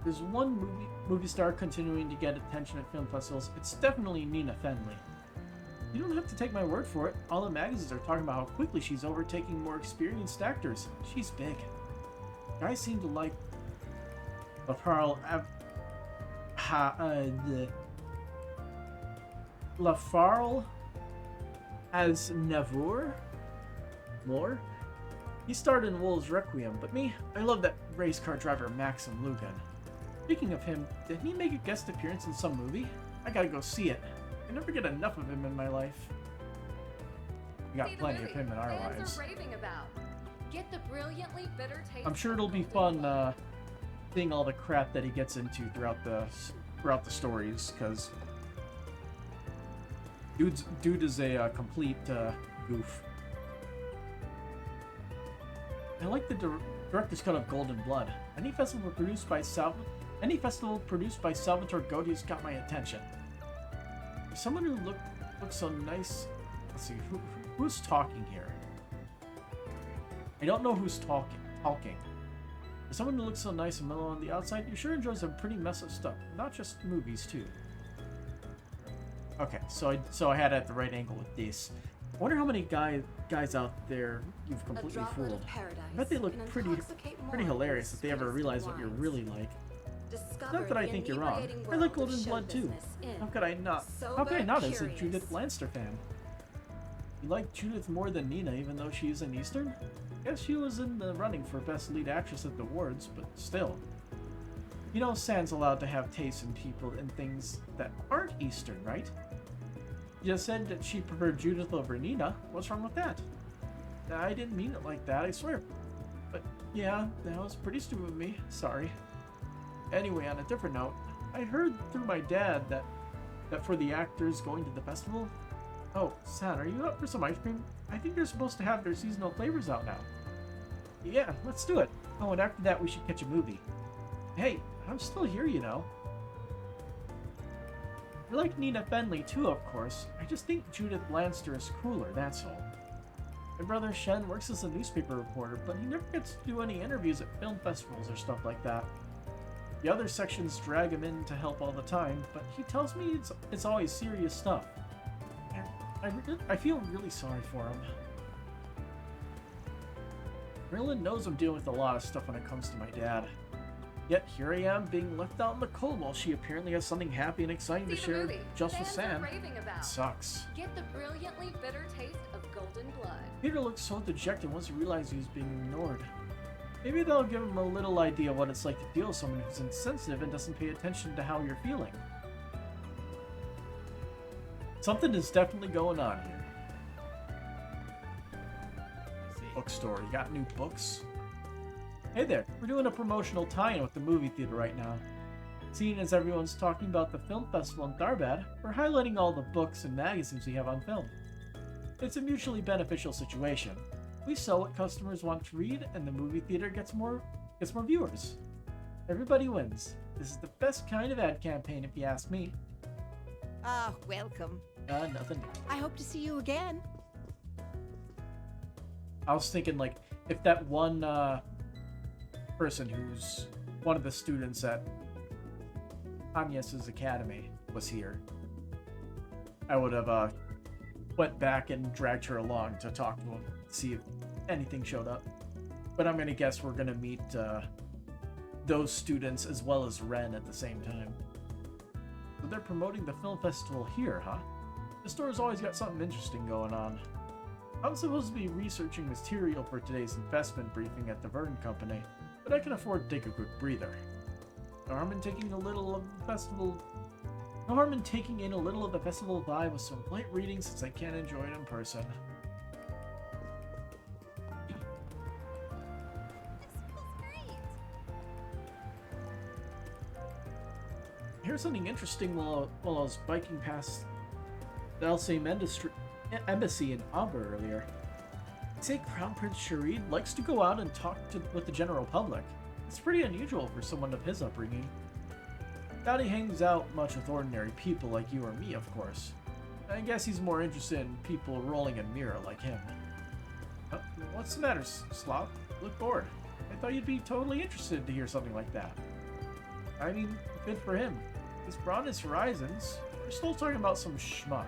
There's one movie star continuing to get attention at film festivals. It's definitely Nina Fenley. You don't have to take my word for it. All the magazines are talking about how quickly she's overtaking more experienced actors. She's big. Guys seem to like Lafarle as Navour? More? He starred in Wolves Requiem, but me, I love that race car driver Maxim Lugan. Speaking of him, did he make a guest appearance in some movie? I gotta go see it. I never get enough of him in my life. We got plenty of him in our lives. Fans are raving about. Get the brilliantly bitter taste. I'm sure it'll be fun seeing all the crap that he gets into throughout the stories, because dude is a complete goof. I like the director's cut of Golden Blood. Any festival produced by Salvatore Gaudi's got my attention. There's someone who looks so nice. Let's see, who's talking here? I don't know who's talking. There's someone who looks so nice and mellow on the outside. You sure enjoy some pretty messed up stuff, not just movies too. Okay, so I had it at the right angle with this. I wonder how many guys out there you've completely fooled. I bet they look pretty hilarious if they ever realize what you're really like. Not that I think you're wrong. I like Golden Blood too. How could I not? How could I not as a Judith Lanster fan? You like Judith more than Nina, even though she is an Eastern? Guess she was in the running for Best Lead Actress at the awards, but still. You know, San's allowed to have taste in people and things that aren't Eastern, right? You just said that she preferred Judith over Nina. What's wrong with that? I didn't mean it like that, I swear. But yeah, that was pretty stupid of me. Sorry. Anyway, on a different note, I heard through my dad that for the actors going to the festival... Oh, San, are you up for some ice cream? I think they're supposed to have their seasonal flavors out now. Yeah, let's do it. Oh, and after that we should catch a movie. Hey, I'm still here, you know. I like Nina Fenley too, of course. I just think Judith Lanster is cooler, that's all. My brother Shen works as a newspaper reporter, but he never gets to do any interviews at film festivals or stuff like that. The other sections drag him in to help all the time, but he tells me it's always serious stuff. I feel really sorry for him. Merlin knows I'm dealing with a lot of stuff when it comes to my dad. Yet here I am being left out in the cold while she apparently has something happy and exciting to share just with Sam. It sucks. Get the brilliantly bitter taste of Golden Blood. Peter looks so dejected once he realizes he's being ignored. Maybe that'll give him a little idea what it's like to deal with someone who's insensitive and doesn't pay attention to how you're feeling. Something is definitely going on here. Bookstore, you got new books? Hey there, we're doing a promotional tie-in with the movie theater right now. Seeing as everyone's talking about the film festival in Darbad, we're highlighting all the books and magazines we have on film. It's a mutually beneficial situation. We sell what customers want to read, and the movie theater gets more viewers. Everybody wins. This is the best kind of ad campaign if you ask me. Ah, welcome. Nothing new. I hope to see you again. I was thinking, like, if that one person who's one of the students at Agnes's academy was here, I would have went back and dragged her along to talk to him, see if anything showed up. But I'm gonna guess we're gonna meet those students as well as Ren at the same time. So they're promoting the film festival here, huh? The store's always got something interesting going on. I'm supposed to be researching material for today's investment briefing at the Vern Company, but I can afford to take a quick breather. No harm in taking in a little of the festival vibe with some light reading since I can't enjoy it in person. I heard something interesting while I was biking past the Alsame Embassy in Amber earlier. They say Crown Prince Sharid likes to go out and talk with the general public. It's pretty unusual for someone of his upbringing. Doubt he hangs out much with ordinary people like you or me, of course. I guess he's more interested in people rolling a mirror like him. What's the matter, Sloth? You look bored. I thought you'd be totally interested to hear something like that. I mean, good for him. He's broadened his horizons. We're still talking about some schmuck.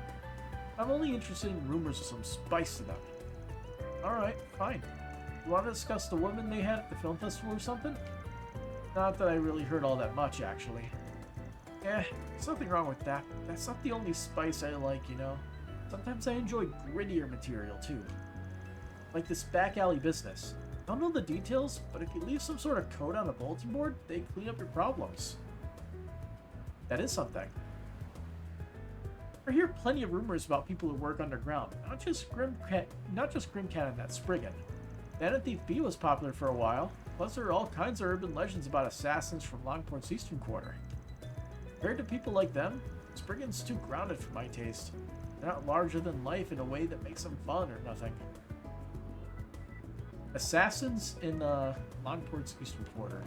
I'm only interested in rumors with some spice to them. Alright, fine. You want to discuss the women they had at the film festival or something? Not that I really heard all that much, actually. There's nothing wrong with that. That's not the only spice I like, you know. Sometimes I enjoy grittier material, too. Like this back alley business. I don't know the details, but if you leave some sort of code on a bulletin board, they clean up your problems. That is something. I hear plenty of rumors about people who work underground, not just Grimcat and that Spriggan. Bandit Thief B was popular for a while, plus there are all kinds of urban legends about assassins from Longport's eastern quarter. Compared to people like them, Spriggan's too grounded for my taste. They're not larger than life in a way that makes them fun or nothing. Assassins in Longport's eastern quarter.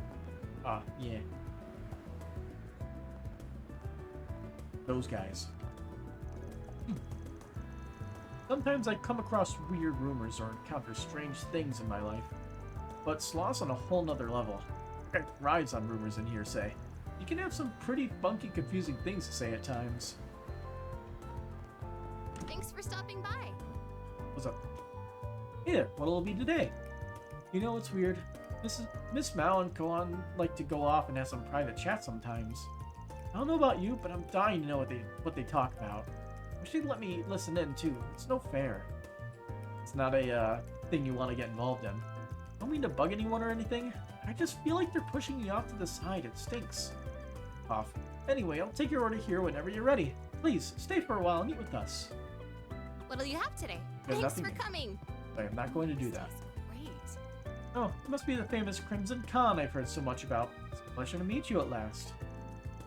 Yeah. Those guys. Sometimes I come across weird rumors or encounter strange things in my life. But Sloth's on a whole nother level. It rides on rumors and hearsay. You can have some pretty funky, confusing things to say at times. Thanks for stopping by. What's up? Hey there, what'll it be today? You know what's weird? Miss Mao and Koan like to go off and have some private chat sometimes. I don't know about you, but I'm dying to know what they talk about. Wish they'd let me listen in too. It's no fair. It's not a thing you want to get involved in. I don't mean to bug anyone or anything. I just feel like they're pushing me off to the side. It stinks. Off. Anyway, I'll take your order here whenever you're ready. Please, stay for a while and eat with us. What'll you have today? There's Thanks for nothing- coming. I am not going to do that. Great. Oh, it must be the famous Crimson Khan I've heard so much about. It's a pleasure to meet you at last.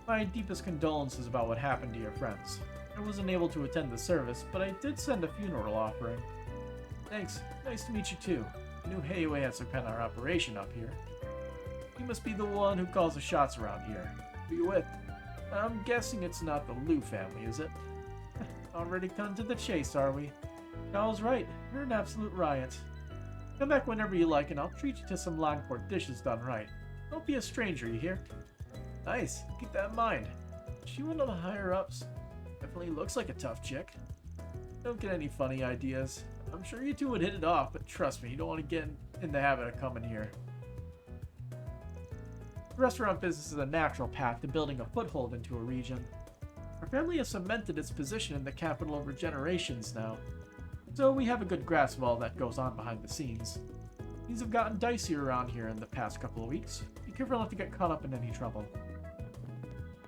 My deepest condolences about what happened to your friends. I wasn't able to attend the service, but I did send a funeral offering. Thanks. Nice to meet you too. I knew Heiwei had some kind of operation up here. You must be the one who calls the shots around here. Who you with? I'm guessing it's not the Liu family, is it? Already come to the chase, are we? I was right. You're an absolute riot. Come back whenever you like, and I'll treat you to some Longport dishes done right. Don't be a stranger, you hear? Nice. Keep that in mind. Is she one of the higher-ups? Definitely looks like a tough chick. Don't get any funny ideas. I'm sure you two would hit it off, but trust me, you don't want to get in the habit of coming here. The restaurant business is a natural path to building a foothold into a region. Our family has cemented its position in the capital over generations now, so we have a good grasp of all that goes on behind the scenes. Things have gotten dicier around here in the past couple of weeks. Be careful not to get caught up in any trouble.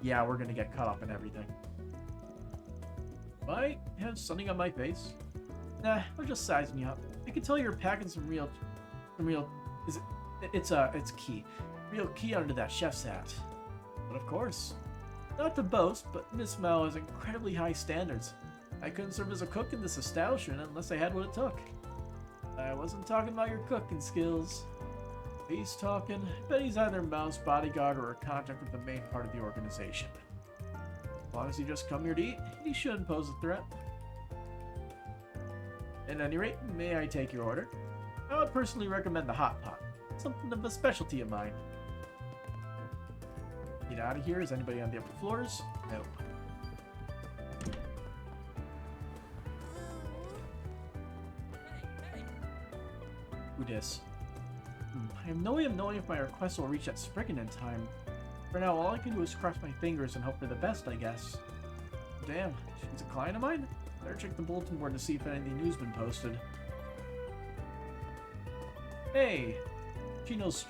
Yeah, we're gonna get caught up in everything. I have something on my face. Nah, we're just sizing you up. I can tell you're packing some real, it's key. Real key under that chef's hat. But of course, not to boast, but Miss Mao has incredibly high standards. I couldn't serve as a cook in this establishment unless I had what it took. I wasn't talking about your cooking skills. He's talking, I bet he's either Mao's bodyguard or a contact with the main part of the organization. As long as you just come here to eat, he shouldn't pose a threat. At any rate, may I take your order? I would personally recommend the hot pot. Something of a specialty of mine. Get out of here. Is anybody on the upper floors? No. Who dis? I have no way of knowing if my request will reach that Spriggan in time. For now, all I can do is cross my fingers and hope for the best, I guess. Damn, she's a client of mine? Better check the bulletin board to see if any new's been posted. Hey! Chino's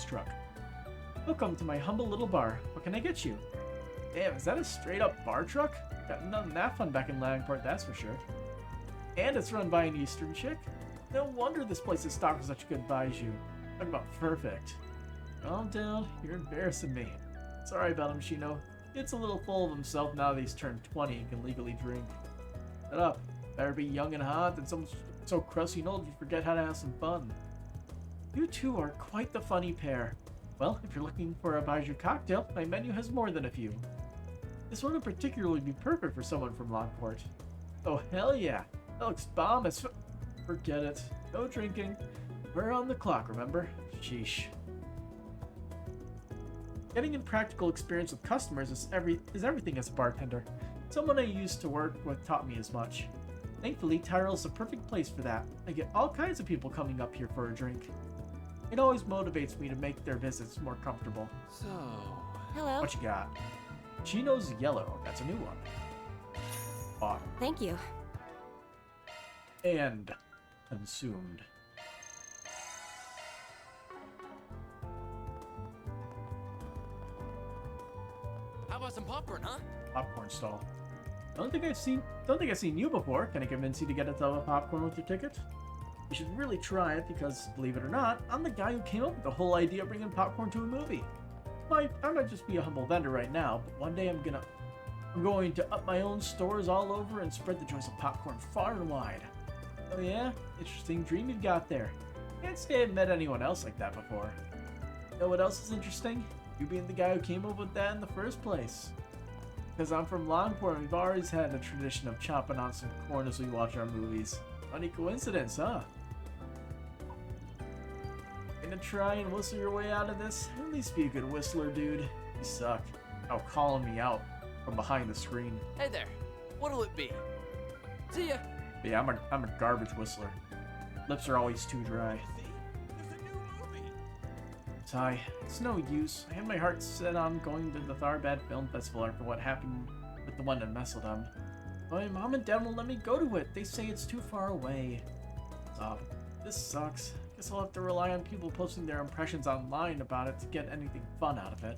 truck. Welcome to my humble little bar. What can I get you? Damn, is that a straight-up bar truck? Got nothing that fun back in Langport, that's for sure. And it's run by an Eastern chick? No wonder this place is stocked with such good baijiu. Talk about perfect. Calm down, you're embarrassing me. Sorry about him, Shino. It's a little full of himself now that he's turned 20 and can legally drink. Shut up. Better be young and hot than someone so crusty and old you forget how to have some fun. You two are quite the funny pair. Well, if you're looking for a baijiu cocktail, my menu has more than a few. This one would particularly be perfect for someone from Longport. Oh, hell yeah. That looks bomb as Forget it. No drinking. We're on the clock, remember? Sheesh. Getting in practical experience with customers is everything as a bartender. Someone I used to work with taught me as much. Thankfully, Tyrole's the perfect place for that. I get all kinds of people coming up here for a drink. It always motivates me to make their visits more comfortable. So... Hello. What you got? Chino's yellow. That's a new one. Bought. Thank you. And consumed. How about some popcorn, huh? Popcorn stall. Don't think I've seen you before. Can I convince you to get a tub of popcorn with your ticket? You should really try it because, believe it or not, I'm the guy who came up with the whole idea of bringing popcorn to a movie. I might just be a humble vendor right now, but one day I'm going to up my own stores all over and spread the joys of popcorn far and wide. Oh yeah? Interesting dream you've got there. Can't say I've met anyone else like that before. You know what else is interesting? You being the guy who came up with that in the first place. Because I'm from Longport and we've always had a tradition of chopping on some corn as we watch our movies. Funny coincidence, huh? Gonna try and whistle your way out of this? At least be a good whistler, dude. You suck. Now calling me out from behind the screen. Hey there. What'll it be? See ya. Yeah, I'm a garbage whistler. Lips are always too dry. See? There's a new movie. Ty, it's no use. I had my heart set on going to the Tharbad Film Festival after what happened with the one in Messeldom. My mom and dad won't let me go to it. They say it's too far away. Stop. This sucks. Guess I'll have to rely on people posting their impressions online about it to get anything fun out of it.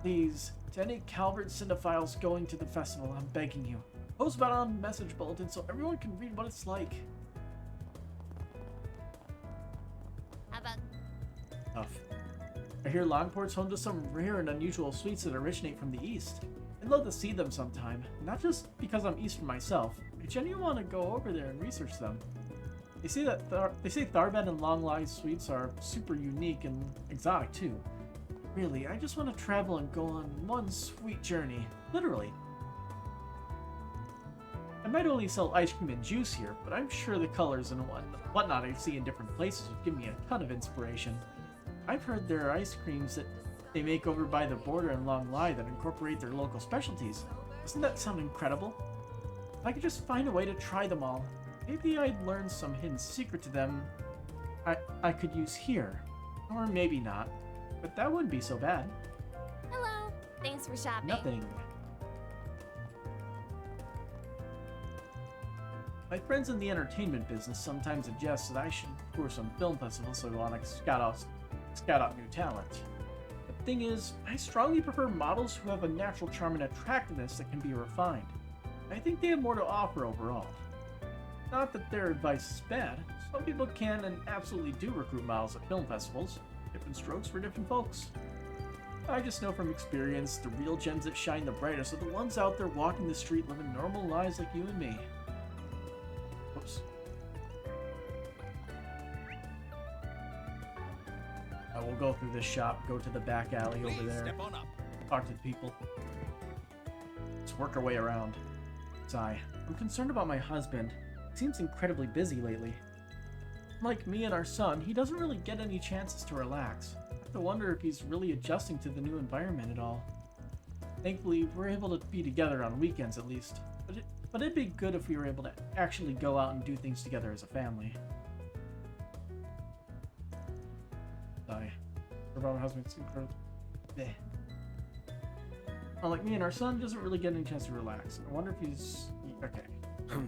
Please, to any Calvert cinephiles going to the festival, I'm begging you. Post about it on message bulletin so everyone can read what it's like. How about Tough. I hear Longport's home to some rare and unusual sweets that originate from the East. I'd love to see them sometime, not just because I'm Eastern myself. I genuinely want to go over there and research them. They say Tharbad and Long Live sweets are super unique and exotic too. Really, I just want to travel and go on one sweet journey. Literally. I might only sell ice cream and juice here, but I'm sure the colors and whatnot I see in different places would give me a ton of inspiration. I've heard there are ice creams that they make over by the border in Long Lai that incorporate their local specialties. Doesn't that sound incredible? If I could just find a way to try them all, maybe I'd learn some hidden secret to them I could use here. Or maybe not. But that wouldn't be so bad. hello? Thanks for shopping. Nothing. My friends in the entertainment business sometimes suggest that I should tour some film festivals so I want to scout out new talent. The thing is, I strongly prefer models who have a natural charm and attractiveness that can be refined. I think they have more to offer overall. Not that their advice is bad. Some people can and absolutely do recruit models at film festivals. Different strokes for different folks. I just know from experience the real gems that shine the brightest are the ones out there walking the street living normal lives like you and me. Whoops. I will go through this shop, go to the back alley over Please there, step on up. talk to the people. Let's work our way around. Sigh. I'm concerned about my husband. He seems incredibly busy lately. Like me and our son, he doesn't really get any chances to relax. to wonder if he's really adjusting to the new environment at all. Thankfully, we're able to be together on weekends at least, but it'd be good if we were able to actually go out and do things together as a family. Sigh. Her brother husband's incredible. Bleh. Unlike me and our son, doesn't really get any chance to relax. I wonder if he's... Okay.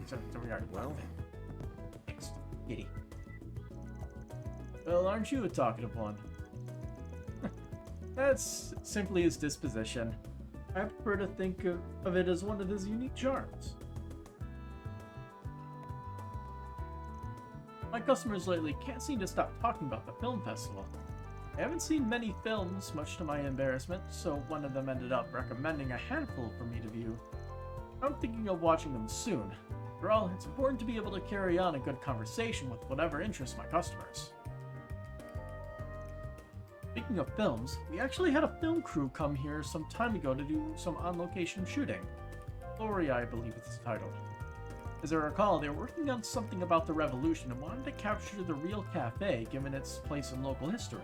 So we are. Well, Next. Kitty. Well, aren't you a talkative one? That's simply his disposition. I prefer to think of it as one of his unique charms. My customers lately can't seem to stop talking about the film festival. I haven't seen many films, much to my embarrassment, so one of them ended up recommending a handful for me to view. I'm thinking of watching them soon. After all, it's important to be able to carry on a good conversation with whatever interests my customers. Speaking of films, we actually had a film crew come here some time ago to do some on-location shooting. Gloria, I believe it's titled. As I recall, they were working on something about the Revolution and wanted to capture the real cafe given its place in local history.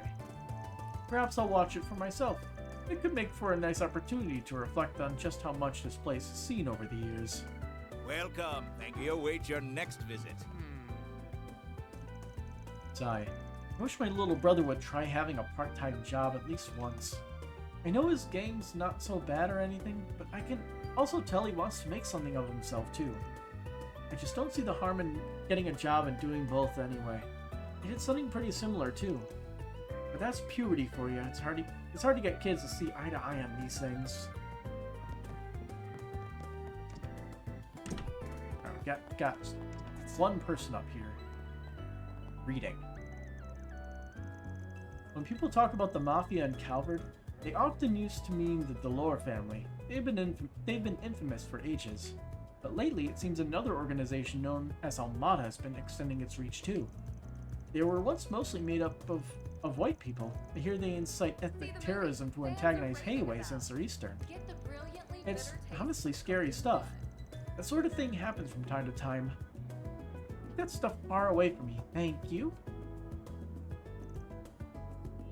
Perhaps I'll watch it for myself. It could make for a nice opportunity to reflect on just how much this place has seen over the years. Welcome. Thank you. Await your next visit. Sigh. I wish my little brother would try having a part-time job at least once. I know his game's not so bad or anything, but I can also tell he wants to make something of himself too. I just don't see the harm in getting a job and doing both anyway. He did something pretty similar too. But that's puberty for you. It's hard to get kids to see eye to eye on these things. Right, we got one person up here. Reading. When people talk about the Mafia in Calvert, they often used to mean the Delore family. They've been infamous for ages. But lately, it seems another organization known as Almada has been extending its reach too. They were once mostly made up of white people. I hear they incite ethnic terrorism to antagonize Hayway since they're Eastern. It's honestly scary stuff. That sort of thing happens from time to time. Keep that stuff far away from me, thank you.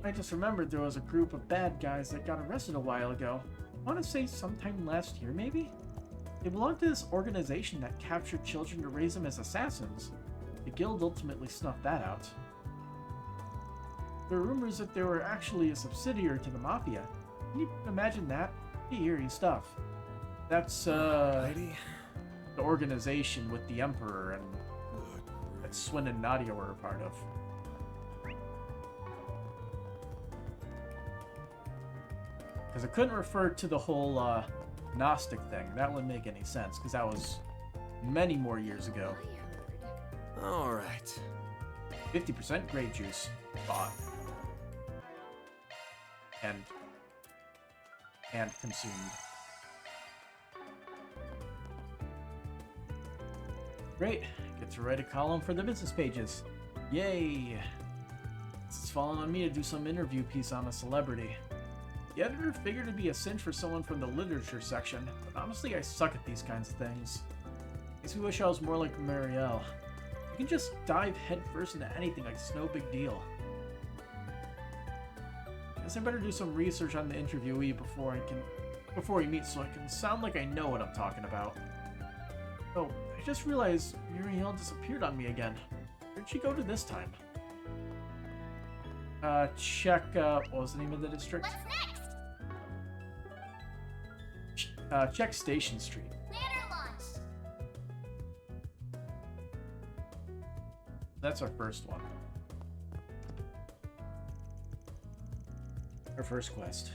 I just remembered there was a group of bad guys that got arrested a while ago. I want to say sometime last year, maybe? They belonged to this organization that captured children to raise them as assassins. The guild ultimately snuffed that out. There are rumors that they were actually a subsidiary to the Mafia. Can you imagine that? Pretty eerie stuff. That's, the organization with the Emperor and that Swin and Nadia were a part of. Because it couldn't refer to the whole, Gnostic thing. That wouldn't make any sense, because that was many more years ago. alright. 50% grape juice. Bought. And consumed. Great. Get to write a column for the business pages. Yay! It's fallen on me to do some interview piece on a celebrity. The editor figured it'd be a cinch for someone from the literature section, but honestly I suck at these kinds of things. Makes me wish I was more like Marielle. You can just dive headfirst into anything like it's no big deal. Guess I better do some research on the interviewee before we meet so I can sound like I know what I'm talking about. Oh, I just realized Marielle disappeared on me again. Where'd she go to this time? Check, what was the name of the district? What's next? Check Station Street. Banner launch. That's our first one. Our first quest.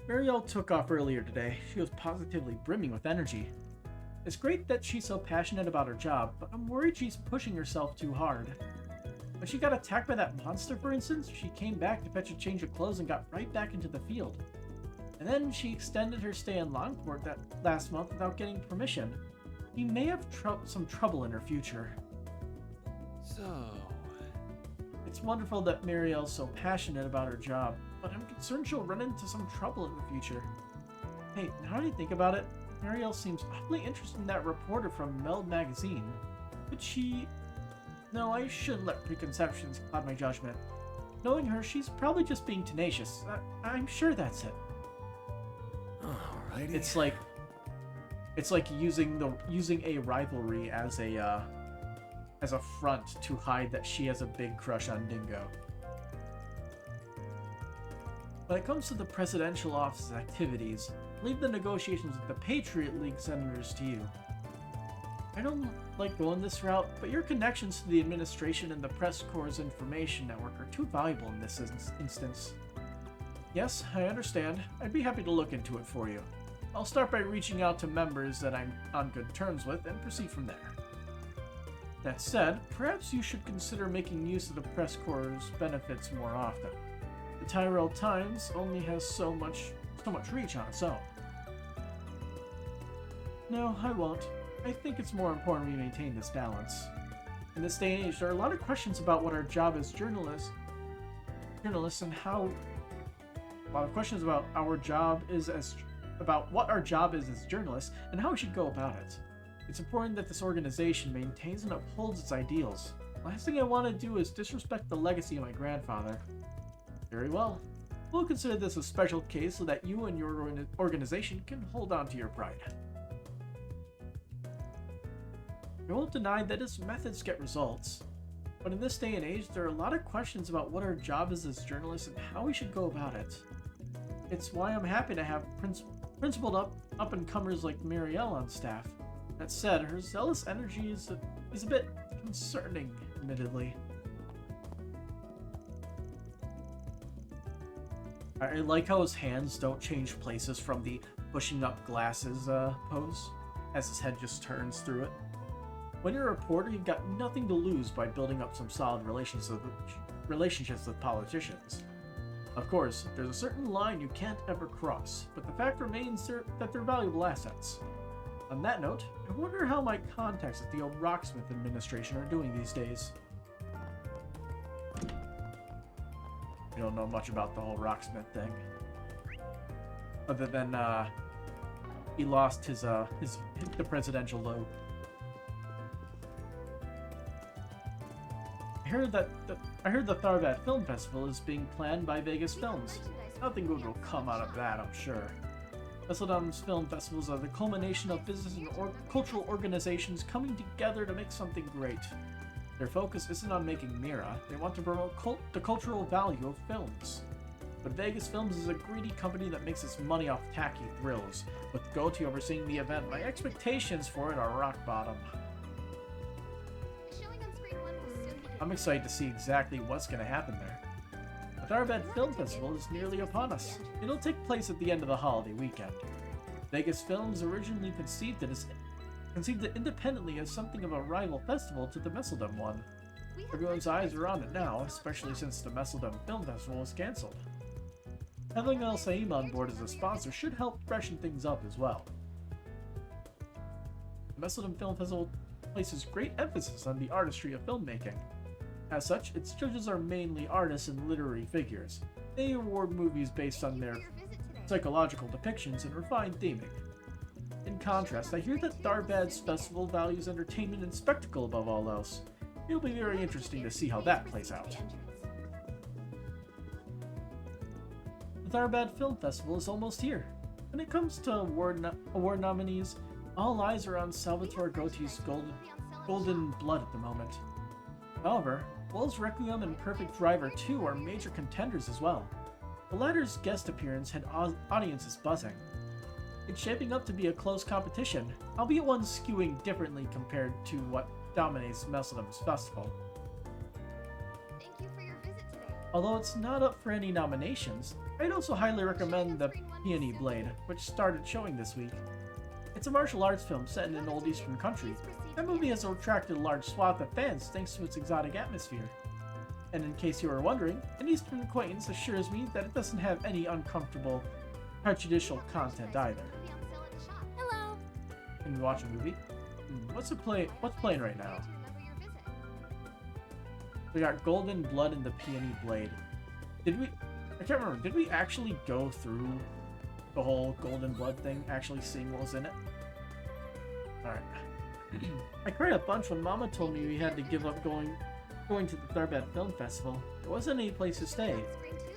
Marielle took off earlier today. She was positively brimming with energy. It's great that she's so passionate about her job, but I'm worried she's pushing herself too hard. When she got attacked by that monster, for instance, she came back to fetch a change of clothes and got right back into the field. And then she extended her stay in Longport that last month without getting permission. She may have some trouble in her future. So... It's wonderful that Marielle's so passionate about her job, but I'm concerned she'll run into some trouble in the future. Hey, now that I think about it, Marielle seems awfully interested in that reporter from Meld magazine. But she... No, I shouldn't let preconceptions cloud my judgment. Knowing her, she's probably just being tenacious. I'm sure that's it. Alrighty. It's like using a rivalry as a front to hide that she has a big crush on Dingo. When it comes to the presidential office's activities, leave the negotiations with the Patriot League senators to you. I don't like going this route, but your connections to the administration and the press corps' information network are too valuable in this instance. Yes, I understand. I'd be happy to look into it for you. I'll start by reaching out to members that I'm on good terms with and proceed from there. That said, perhaps you should consider making use of the press corps' benefits more often. The Tyrell Times only has so much reach on its own. No, I won't. I think it's more important we maintain this balance. In this day and age, there are a lot of questions about what our job as journalists and how a lot of questions about what our job is as journalists and how we should go about it. It's important that this organization maintains and upholds its ideals. The last thing I want to do is disrespect the legacy of my grandfather. Very well. We'll consider this a special case so that you and your organization can hold on to your pride. I won't deny that his methods get results, but in this day and age, there are a lot of questions about what our job is as journalists and how we should go about it. It's why I'm happy to have principled up-and-comers like Marielle on staff. That said, her zealous energy is a bit concerning, admittedly. I like how his hands don't change places from the pushing up glasses pose, as his head just turns through it. When you're a reporter, you've got nothing to lose by building up some solid relationships with politicians. Of course, there's a certain line you can't ever cross, but the fact remains that they're valuable assets. On that note, I wonder how my contacts at the old Rocksmith administration are doing these days. I don't know much about the whole Rocksmith thing, other than he lost the presidential load. I heard the Tharbad Film Festival is being planned by Vegas Films. Nothing good will come out of that, I'm sure. Thistledom's film festivals are the culmination of business and cultural organizations coming together to make something great. Their focus isn't on making Mira, they want to promote the cultural value of films. But Vegas Films is a greedy company that makes its money off tacky thrills. With Goatee overseeing the event, my expectations for it are rock bottom. I'm excited to see exactly what's going to happen there. The Tharbad Film Festival is nearly upon us. It'll take place at the end of the holiday weekend. Vegas Films originally conceived it independently as something of a rival festival to the Messeldom one. Everyone's eyes are on it now, especially since the Messeldom Film Festival was cancelled. Having Al Saim on board as a sponsor should help freshen things up as well. The Messeldom Film Festival places great emphasis on the artistry of filmmaking. As such, its judges are mainly artists and literary figures. They award movies based on their psychological depictions and refined theming. In contrast, I hear that Tharbad's festival values entertainment and spectacle above all else. It'll be very interesting to see how that plays out. The Tharbad Film Festival is almost here. When it comes to award nominees, all eyes are on Salvatore Gotti's Golden Blood at the moment. However, Bull's Requiem and Perfect Driver 2 are major contenders as well. The latter's guest appearance had audiences buzzing. It's shaping up to be a close competition, albeit one skewing differently compared to what dominates Messeldom's festival. Thank you for your visit today. Although it's not up for any nominations, I'd also highly recommend The Peony Blade, which started showing this week. It's a martial arts film set in an old eastern country. That movie has attracted a large swath of fans thanks to its exotic atmosphere. And in case you were wondering, an eastern acquaintance assures me that it doesn't have any uncomfortable, prejudicial content either. Hello. Can we watch a movie? What's playing right now? We got Golden Blood and The Peony Blade. I can't remember, did we actually go through the whole Golden Blood thing, actually seeing what was in it? Alright. I cried a bunch when Mama told me we had to give up going going to the Tharbad Film Festival, there wasn't any place to stay.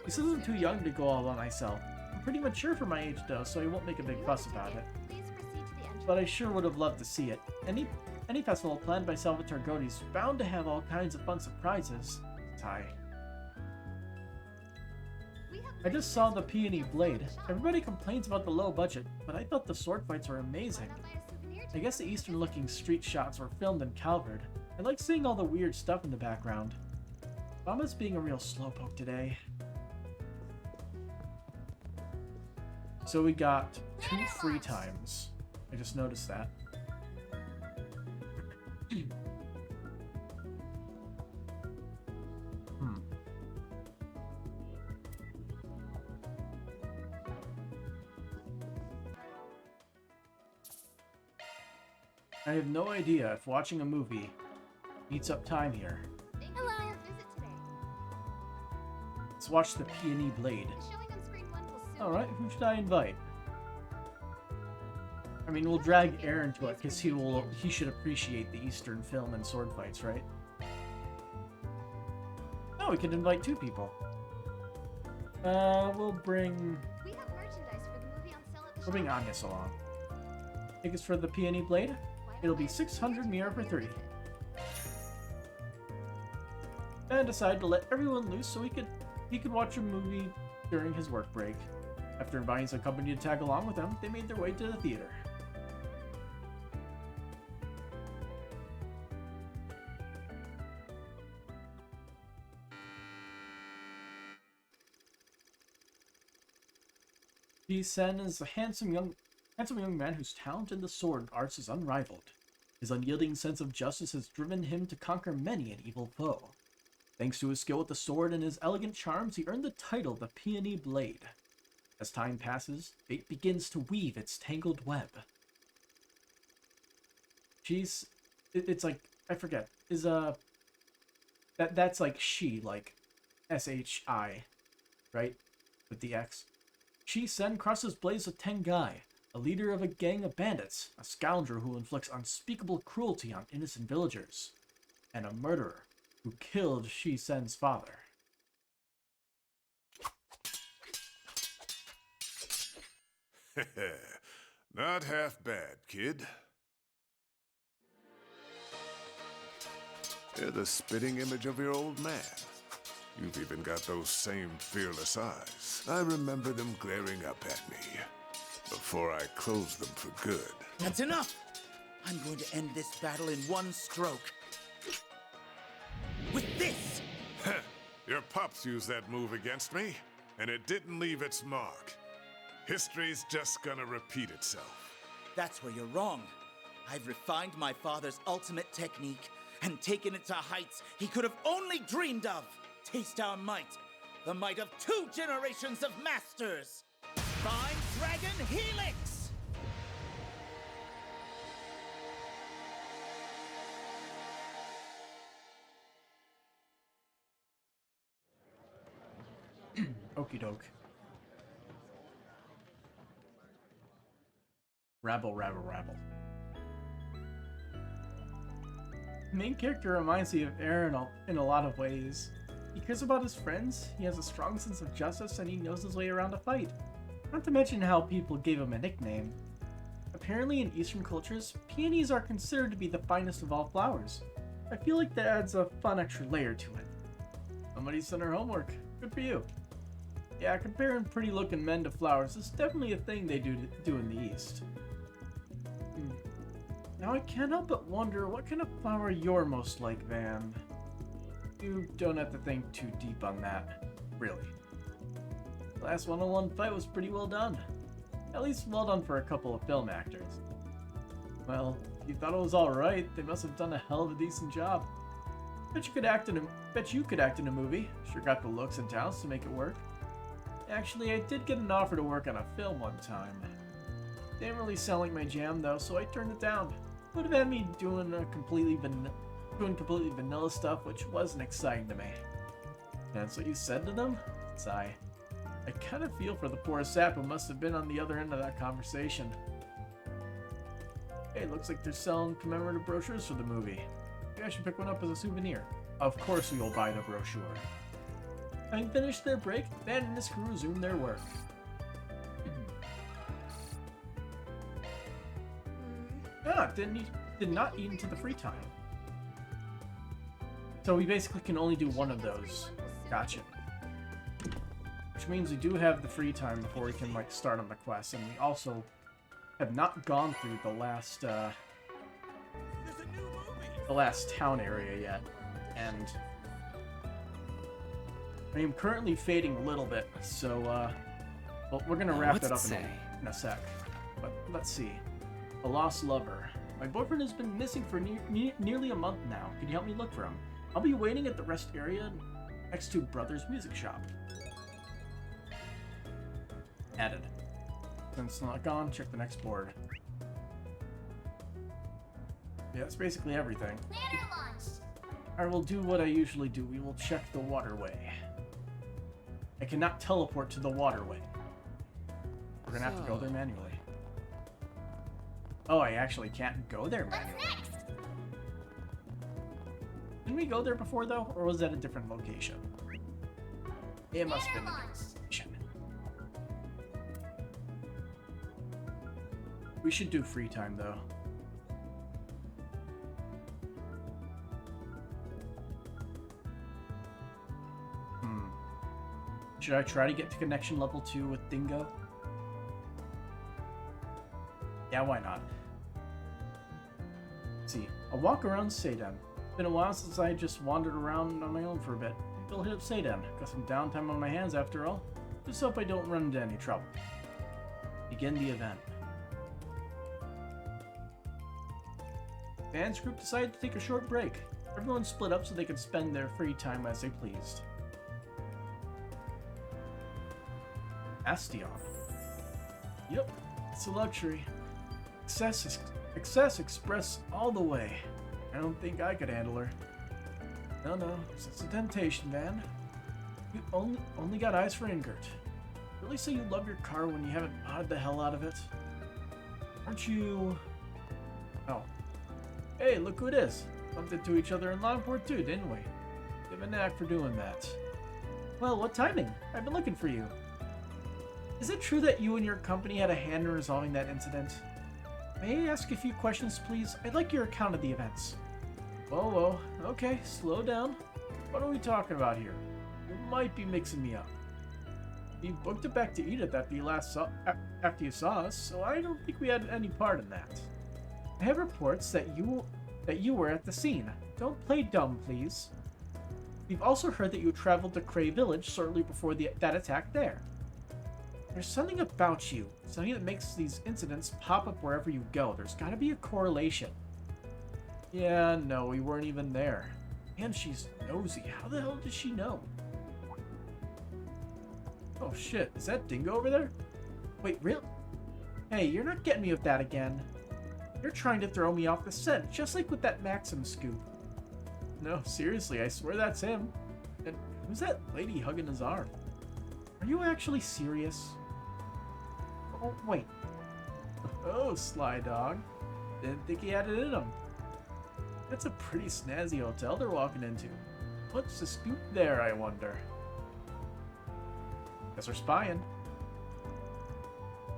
He says I'm too young to go all by myself. I'm pretty mature for my age though, so he won't make a big fuss about it. But I sure would have loved to see it. Any festival planned by Salvatore Godi's bound to have all kinds of fun surprises. Sigh. I just saw the Peony Blade. Everybody complains about the low budget, but I thought the sword fights were amazing. I guess the eastern-looking street shots were filmed in Calvard. I like seeing all the weird stuff in the background. Mama's being a real slowpoke today. So we got 2 free times. I just noticed that. I have no idea if watching a movie eats up time here. Hello. Let's watch the Peony Blade. Alright, who should I invite? I mean, we'll drag Aaron to it because he should appreciate the Eastern film and sword fights, right? Oh, we could invite 2 people. We'll bring... We have merchandise for the movie on sale at the We'll bring shop. Agnes along. Tickets for the Peony Blade? It'll be 600 Mira for 3. And decided to let everyone loose so he could watch a movie during his work break. After inviting some company to tag along with them, they made their way to the theater. Ji-sen is a handsome young man whose talent in the sword arts is unrivaled. His unyielding sense of justice has driven him to conquer many an evil foe. Thanks to his skill with the sword and his elegant charms, he earned the title the Peony Blade. As time passes, fate begins to weave its tangled web. It's like, I forget, that's like she, like S-H-I, right? With the X. Ji-sen crosses blades with Tengai, a leader of a gang of bandits, a scoundrel who inflicts unspeakable cruelty on innocent villagers, and a murderer who killed Ji-sen's father. Not half bad, kid. You're the spitting image of your old man. You've even got those same fearless eyes. I remember them glaring up at me before I closed them for good. That's enough! I'm going to end this battle in one stroke. With this! Your pops used that move against me, and it didn't leave its mark. History's just gonna repeat itself. That's where you're wrong. I've refined my father's ultimate technique and taken it to heights he could have only dreamed of. Taste our might. The might of 2 generations of masters. Find Dragon Helix! Okie doke. Rabble, rabble, rabble. The main character reminds me of Aaron in a lot of ways. He cares about his friends, he has a strong sense of justice, and he knows his way around a fight. Not to mention how people gave him a nickname. Apparently in Eastern cultures, peonies are considered to be the finest of all flowers. I feel like that adds a fun extra layer to it. Somebody's done her homework. Good for you. Yeah, comparing pretty looking men to flowers is definitely a thing they do in the East. Now I can't help but wonder what kind of flower you're most like, Van. You don't have to think too deep on that, really. The last one-on-one fight was pretty well done. At least well done for a couple of film actors. Well, if you thought it was alright, they must have done a hell of a decent job. Bet you could act in a movie. Sure got the looks and talents to make it work. Actually, I did get an offer to work on a film one time. Didn't really sound like my jam though, so I turned it down. Would have had me doing completely vanilla stuff, which wasn't exciting to me. That's what you said to them? Sigh. I kind of feel for the poor sap who must have been on the other end of that conversation. Hey, looks like they're selling commemorative brochures for the movie. Maybe I should pick one up as a souvenir. Of course we will buy the brochure. Having finished their break, the band and his crew resumed their work. Did not eat into the free time. So we basically can only do one of those. Gotcha. Which means we do have the free time before we can like start on the quest, and we also have not gone through the last town area yet. And I am currently fading a little bit, so well, we're gonna wrap that up in a sec. But let's see. A lost lover. My boyfriend has been missing for nearly a month now. Can you help me look for him? I'll be waiting at the rest area next to Brother's Music Shop. Added. Since it's not gone, check the next board. Yeah, that's basically everything. I will do what I usually do. We will check the waterway. I cannot teleport to the waterway. We're gonna have to go there manually. Oh, I actually can't go there manually. Didn't we go there before, though? Or was that a different location? It must have been a different location. We should do free time, though. Should I try to get to connection level 2 with Dingo? Yeah, why not? Let's see. I'll walk around Seidan. It's been a while since I just wandered around on my own for a bit. Maybe I'll hit up Seidan. Got some downtime on my hands after all. Just hope I don't run into any trouble. Begin the event. Band's group decided to take a short break. Everyone split up so they could spend their free time as they pleased. Astion. Yep, it's a luxury. Excess express all the way. I don't think I could handle her. No, it's a temptation, man. You only got eyes for Ingert. Really say you love your car when you haven't modded the hell out of it? Aren't you... Oh. Hey, look who it is. Bumped into each other in Longport too, didn't we? You have a knack for doing that. Well, what timing? I've been looking for you. Is it true that you and your company had a hand in resolving that incident? May I ask a few questions, please? I'd like your account of the events. Whoa, okay, slow down. What are we talking about here? You might be mixing me up. You booked it back to Edith after you saw us, so I don't think we had any part in that. I have reports that you were at the scene. Don't play dumb, please. We've also heard that you traveled to Cray Village shortly before that attack there. There's something about you, something that makes these incidents pop up wherever you go. There's gotta be a correlation. Yeah, no, we weren't even there. And she's nosy. How the hell does she know? Oh shit, is that Dingo over there? Wait, real? Hey, you're not getting me with that again. You're trying to throw me off the scent, just like with that Maxim scoop. No, seriously, I swear that's him. And who's that lady hugging his arm? Are you actually serious? Oh, wait. Oh, sly dog. Didn't think he had it in him. That's a pretty snazzy hotel they're walking into. What's the scoop there, I wonder? Guess we're spying.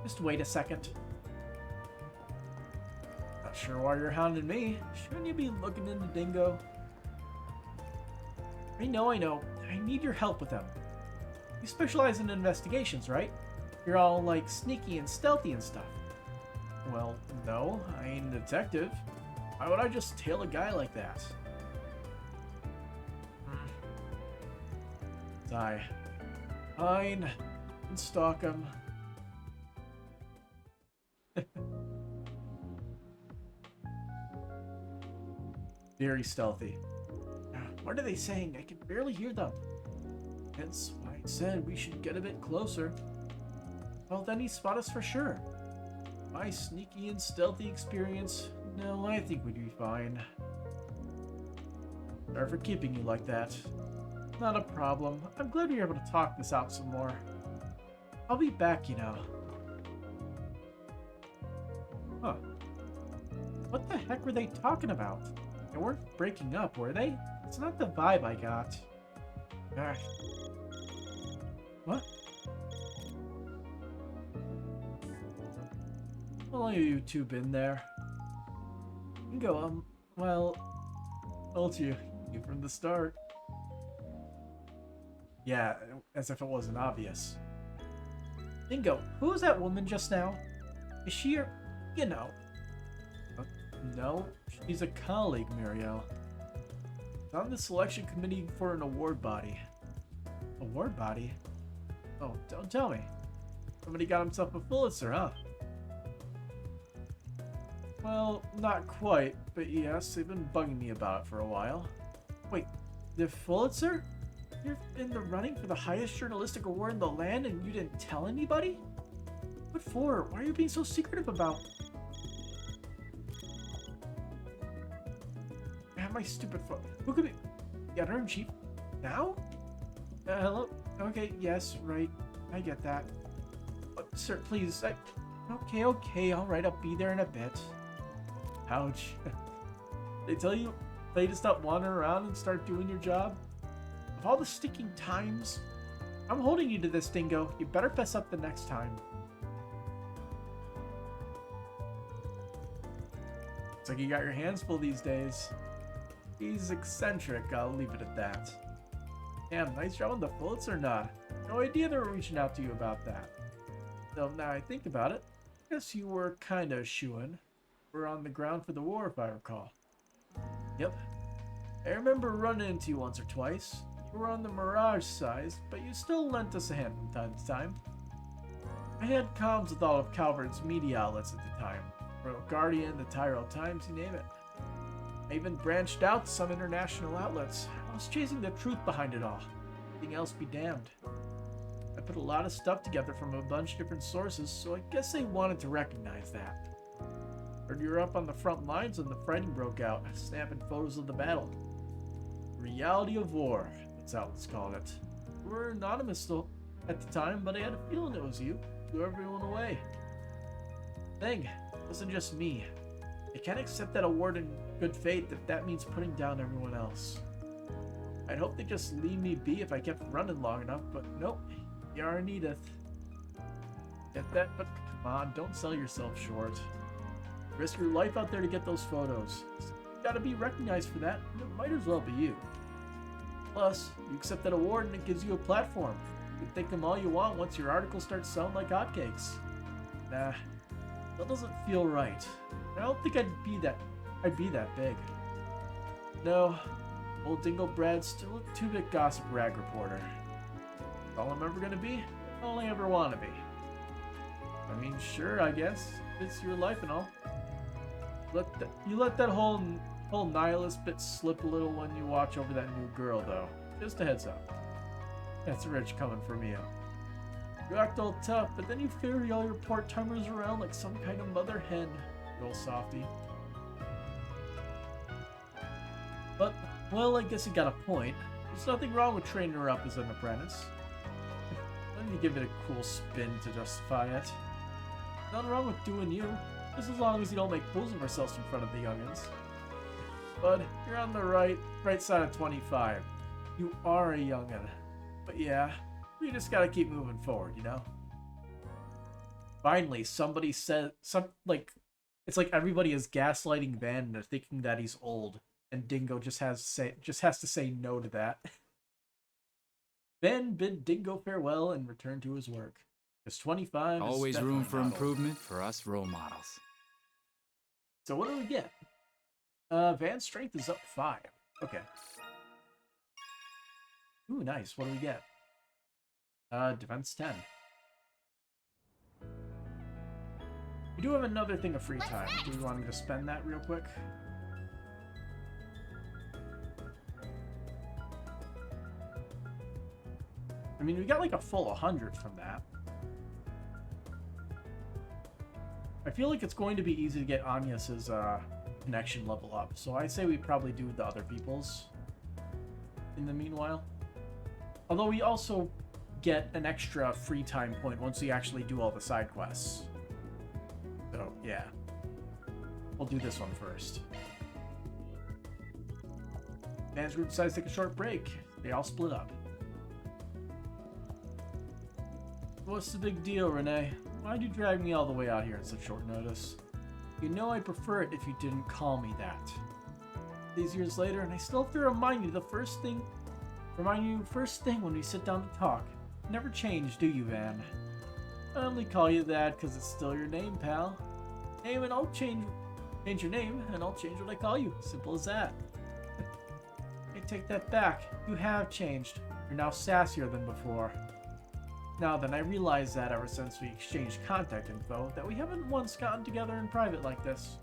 Just wait a second. Not sure why you're hounding me. Shouldn't you be looking into Dingo? I know. I need your help with them. You specialize in investigations, right? You're all, like, sneaky and stealthy and stuff. Well, no, I ain't a detective. Why would I just tail a guy like that? Die. Fine. And stalk him. Very stealthy. What are they saying? I can barely hear them. Hence why I said we should get a bit closer. Well, then he'd spot us for sure. My sneaky and stealthy experience, no, I think we'd be fine. Sorry for keeping you like that. Not a problem. I'm glad we were able to talk this out some more. I'll be back, you know. Huh. What the heck were they talking about? They weren't breaking up, were they? It's not the vibe I got. Ah. What? How long have you two been there? Dingo, well, told you from the start. Yeah, as if it wasn't obvious. Dingo, who was that woman just now? Is she your, you know? No, she's a colleague, Muriel. She's on the selection committee for an award body. Award body? Oh, don't tell me. Somebody got himself a Pulitzer, huh? Well, not quite, but yes, they've been bugging me about it for a while. Wait, the Pulitzer? You're in the running for the highest journalistic award in the land and you didn't tell anybody? What for? Why are you being so secretive about? Man, my stupid phone. Who could be? The editor-in-chief? Now? Hello? Okay, yes, right. I get that. Sir, please, Okay, alright, I'll be there in a bit. Ouch. They tell you to stop wandering around and start doing your job? Of all the sticking times, I'm holding you to this, Dingo. You better fess up the next time. Looks like you got your hands full these days. He's eccentric, I'll leave it at that. Damn, nice job on the Pulitzer nod. No idea they were reaching out to you about that. So now I think about it, I guess you were kinda shoo-in. We're on the ground for the war, if I recall. Yep. I remember running into you once or twice. You were on the Mirage side, but you still lent us a hand from time to time. I had comms with all of Calvert's media outlets at the time. Royal Guardian, the Tyrell Times, you name it. I even branched out to some international outlets. I was chasing the truth behind it all. Anything else be damned. I put a lot of stuff together from a bunch of different sources, so I guess they wanted to recognize that. Heard you were up on the front lines when the fighting broke out, snapping photos of the battle. Reality of war, that's how it's called it. You were anonymous still at the time, but I had a feeling it was you. Blew everyone away. Thing, it wasn't just me. I can't accept that award in good faith if that means putting down everyone else. I'd hope they just leave me be if I kept running long enough, but nope. You are Edith. Get that, but come on, don't sell yourself short. Risk your life out there to get those photos. You gotta be recognized for that, and it might as well be you. Plus, you accept that award and it gives you a platform. You can thank them all you want once your article starts selling like hotcakes. Nah, that doesn't feel right. I don't think I'd be that big. No, old Dingo Brad's still a two-bit gossip rag reporter. All I'm ever gonna be, all I ever wanna be. I mean, sure, I guess. It's your life and all. You let that whole nihilist bit slip a little when you watch over that new girl, though. Just a heads up. That's rich coming from you. You act all tough, but then you ferry all your part-timers around like some kind of mother hen, you old softy. But, well, I guess you got a point. There's nothing wrong with training her up as an apprentice. Let me give it a cool spin to justify it. Nothing wrong with doing you, just as long as you don't make fools of ourselves in front of the youngins. But you're on the right side of 25. You are a youngin. But yeah, we just gotta keep moving forward, you know? Finally, somebody said it's like everybody is gaslighting Ben and they're thinking that he's old, and Dingo just has to say no to that. Ben bid Dingo farewell and returned to his work. Because 25 always is room for not improvement for us role models. So what do we get? Van's strength is up 5. Okay. Ooh, nice. What do we get? Defense 10. We do have another thing of free time. Do we want me to spend that real quick? I mean, we got like a full 100 from that. I feel like it's going to be easy to get Agnes's connection level up, so I say we probably do the other people's in the meanwhile. Although we also get an extra free time point once we actually do all the side quests. So, yeah. We'll do this one first. Man's group decides to take a short break. They all split up. What's the big deal, Renee? Why'd you drag me all the way out here on such short notice? You know I'd prefer it if you didn't call me that. These years later, and I still have to remind you first thing when we sit down to talk. Never change, do you, Van? I only call you that because it's still your name, pal. Name and I'll change your name, and I'll change what I call you. Simple as that. I take that back. You have changed. You're now sassier than before. Now then, I realize that ever since we exchanged contact info, that we haven't once gotten together in private like this.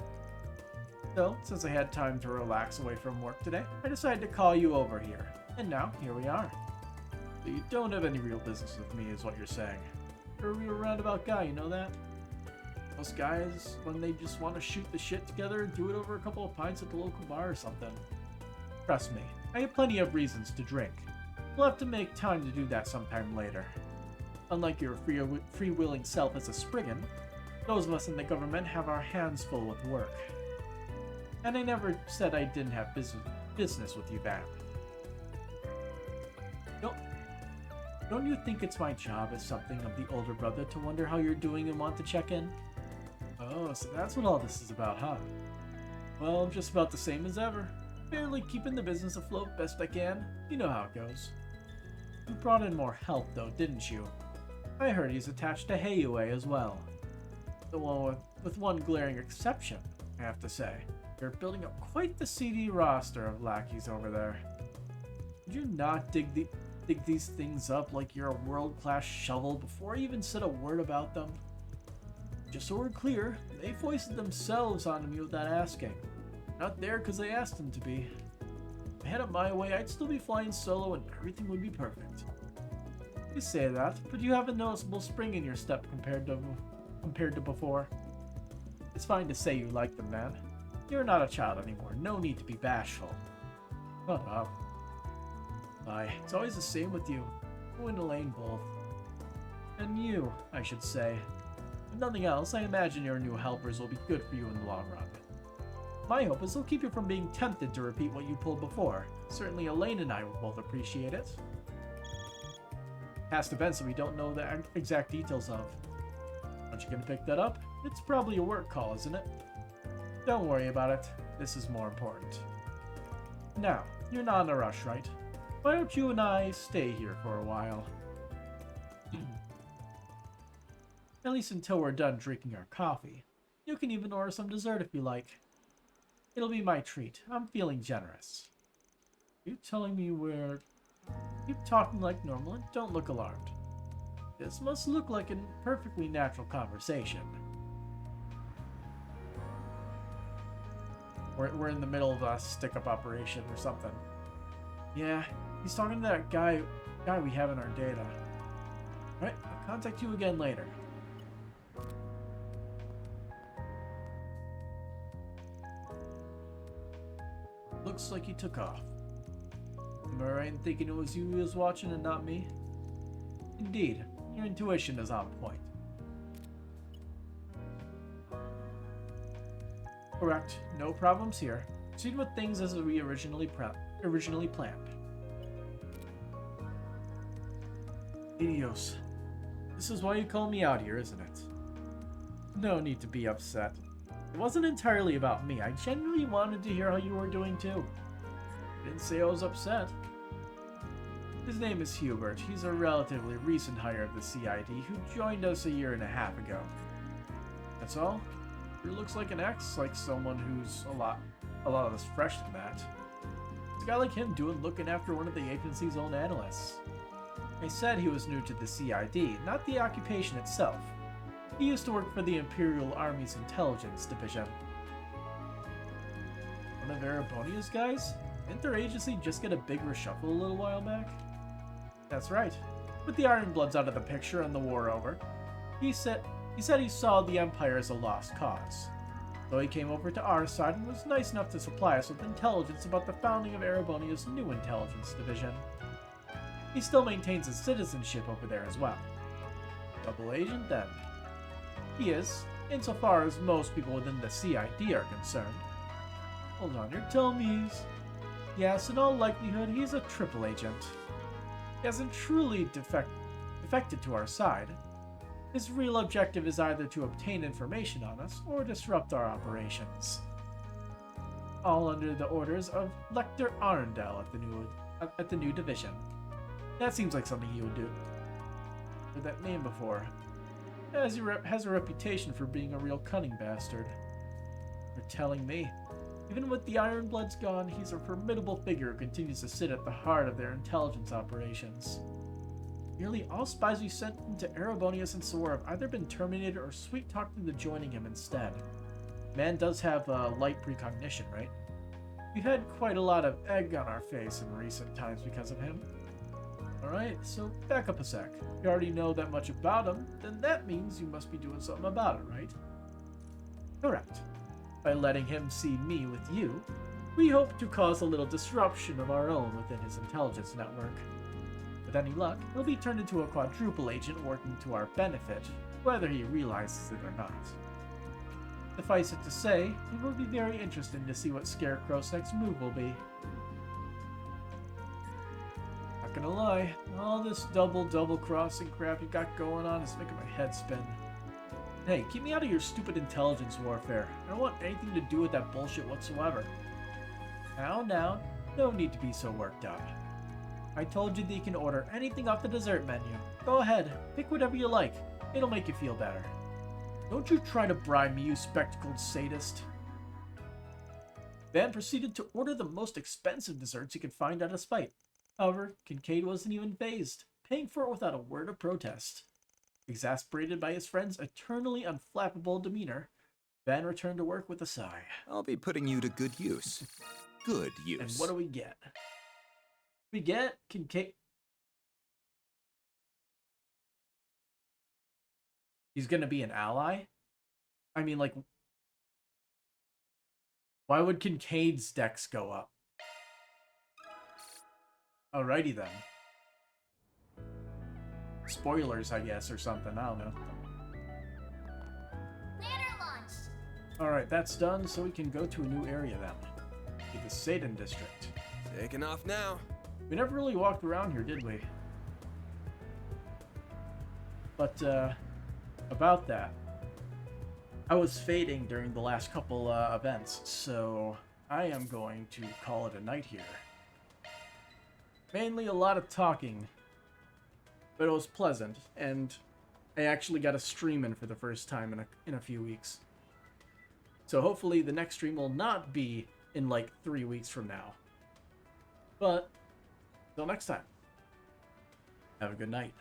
So, since I had time to relax away from work today, I decided to call you over here. And now, here we are. So you don't have any real business with me, is what you're saying. You're a real roundabout guy, you know that? Most guys, when they just want to shoot the shit together and do it over a couple of pints at the local bar or something. Trust me, I have plenty of reasons to drink. We'll have to make time to do that sometime later. Unlike your free-willing self as a Spriggan, those of us in the government have our hands full with work. And I never said I didn't have business with you, Van. Don't you think it's my job as something of the older brother to wonder how you're doing and want to check in? Oh, so that's what all this is about, huh? Well, I'm just about the same as ever. Barely keeping the business afloat best I can. You know how it goes. You brought in more help, though, didn't you? I heard he's attached to Heiue as well. The one with one glaring exception, I have to say. You're building up quite the seedy roster of lackeys over there. Did you not dig these things up like you're a world-class shovel before I even said a word about them? Just so we're clear, they foisted themselves onto me without asking. Not there because they asked them to be. If I had it my way, I'd still be flying solo and everything would be perfect. You say that, but you have a noticeable spring in your step compared to before. It's fine to say you like them, man. You're not a child anymore, no need to be bashful. Shut up. Aye, it's always the same with you. You and Elaine both. And you, I should say. If nothing else, I imagine your new helpers will be good for you in the long run. My hope is they'll keep you from being tempted to repeat what you pulled before. Certainly Elaine and I will both appreciate it. Past events that we don't know the exact details of. Aren't you gonna pick that up? It's probably a work call, isn't it? Don't worry about it. This is more important. Now, you're not in a rush, right? Why don't you and I stay here for a while? At least until we're done drinking our coffee. You can even order some dessert if you like. It'll be my treat. I'm feeling generous. You telling me we're... Keep talking like normal and don't look alarmed. This must look like a perfectly natural conversation. We're in the middle of a stick-up operation or something. Yeah, he's talking to that guy we have in our data. Alright, I'll contact you again later. Looks like he took off. Am I right in thinking it was you he was watching and not me? Indeed, your intuition is on point. Correct, no problems here. Proceed with things as we originally planned. Idios. This is why you call me out here, isn't it? No need to be upset. It wasn't entirely about me. I genuinely wanted to hear how you were doing too. I didn't say I was upset. His name is Hubert. He's a relatively recent hire of the CID who joined us a year and a half ago. That's all? He looks like an ex, like someone who's a lot less fresh than that. It's a guy like him looking after one of the agency's own analysts. I said he was new to the CID, not the occupation itself. He used to work for the Imperial Army's intelligence division. One of Erebonia's guys? Didn't their agency just get a big reshuffle a little while back? That's right. With the Ironbloods out of the picture and the war over, he said he saw the Empire as a lost cause. So he came over to our side and was nice enough to supply us with intelligence about the founding of Erebonia's new intelligence division. He still maintains his citizenship over there as well. Double agent then. He is, insofar as most people within the CID are concerned. Hold on, you're telling me Yes, in all likelihood, he's a triple agent. He hasn't truly defected to our side. His real objective is either to obtain information on us or disrupt our operations. All under the orders of Lecter Arundel at the new division. That seems like something he would do. Heard that name before. Has a reputation for being a real cunning bastard. You're telling me. Even with the Iron Bloods gone, he's a formidable figure who continues to sit at the heart of their intelligence operations. Nearly all spies we sent into Erebonius and Sawar have either been terminated or sweet-talked into joining him instead. Man does have light precognition, right? We've had quite a lot of egg on our face in recent times because of him. Alright, so back up a sec. If you already know that much about him, then that means you must be doing something about it, right? Correct. By letting him see me with you, we hope to cause a little disruption of our own within his intelligence network. With any luck, he'll be turned into a quadruple agent working to our benefit, whether he realizes it or not. Suffice it to say, it will be very interesting to see what Scarecrow's next move will be. Not gonna lie, all this double crossing crap you got going on is making my head spin. Hey, keep me out of your stupid intelligence warfare. I don't want anything to do with that bullshit whatsoever. Now, no need to be so worked up. I told you that you can order anything off the dessert menu. Go ahead, pick whatever you like. It'll make you feel better. Don't you try to bribe me, you spectacled sadist. Van proceeded to order the most expensive desserts he could find out of spite. However, Kincaid wasn't even fazed, paying for it without a word of protest. Exasperated by his friend's eternally unflappable demeanor, Van returned to work with a sigh. I'll be putting you to good use. Good use. And what do we get? We get Kincaid. He's gonna be an ally? I mean, like, why would Kincaid's dex go up? Alrighty then. Spoilers, I guess, or something. I don't know. Banner launch. Alright, that's done, so we can go to a new area then. To the Satan District. Taking off now. We never really walked around here, did we? But, about that. I was fading during the last couple events, so I am going to call it a night here. Mainly a lot of talking, but it was pleasant, and I actually got a stream in for the first time in a few weeks. So hopefully the next stream will not be in like 3 weeks from now. But, until next time, have a good night.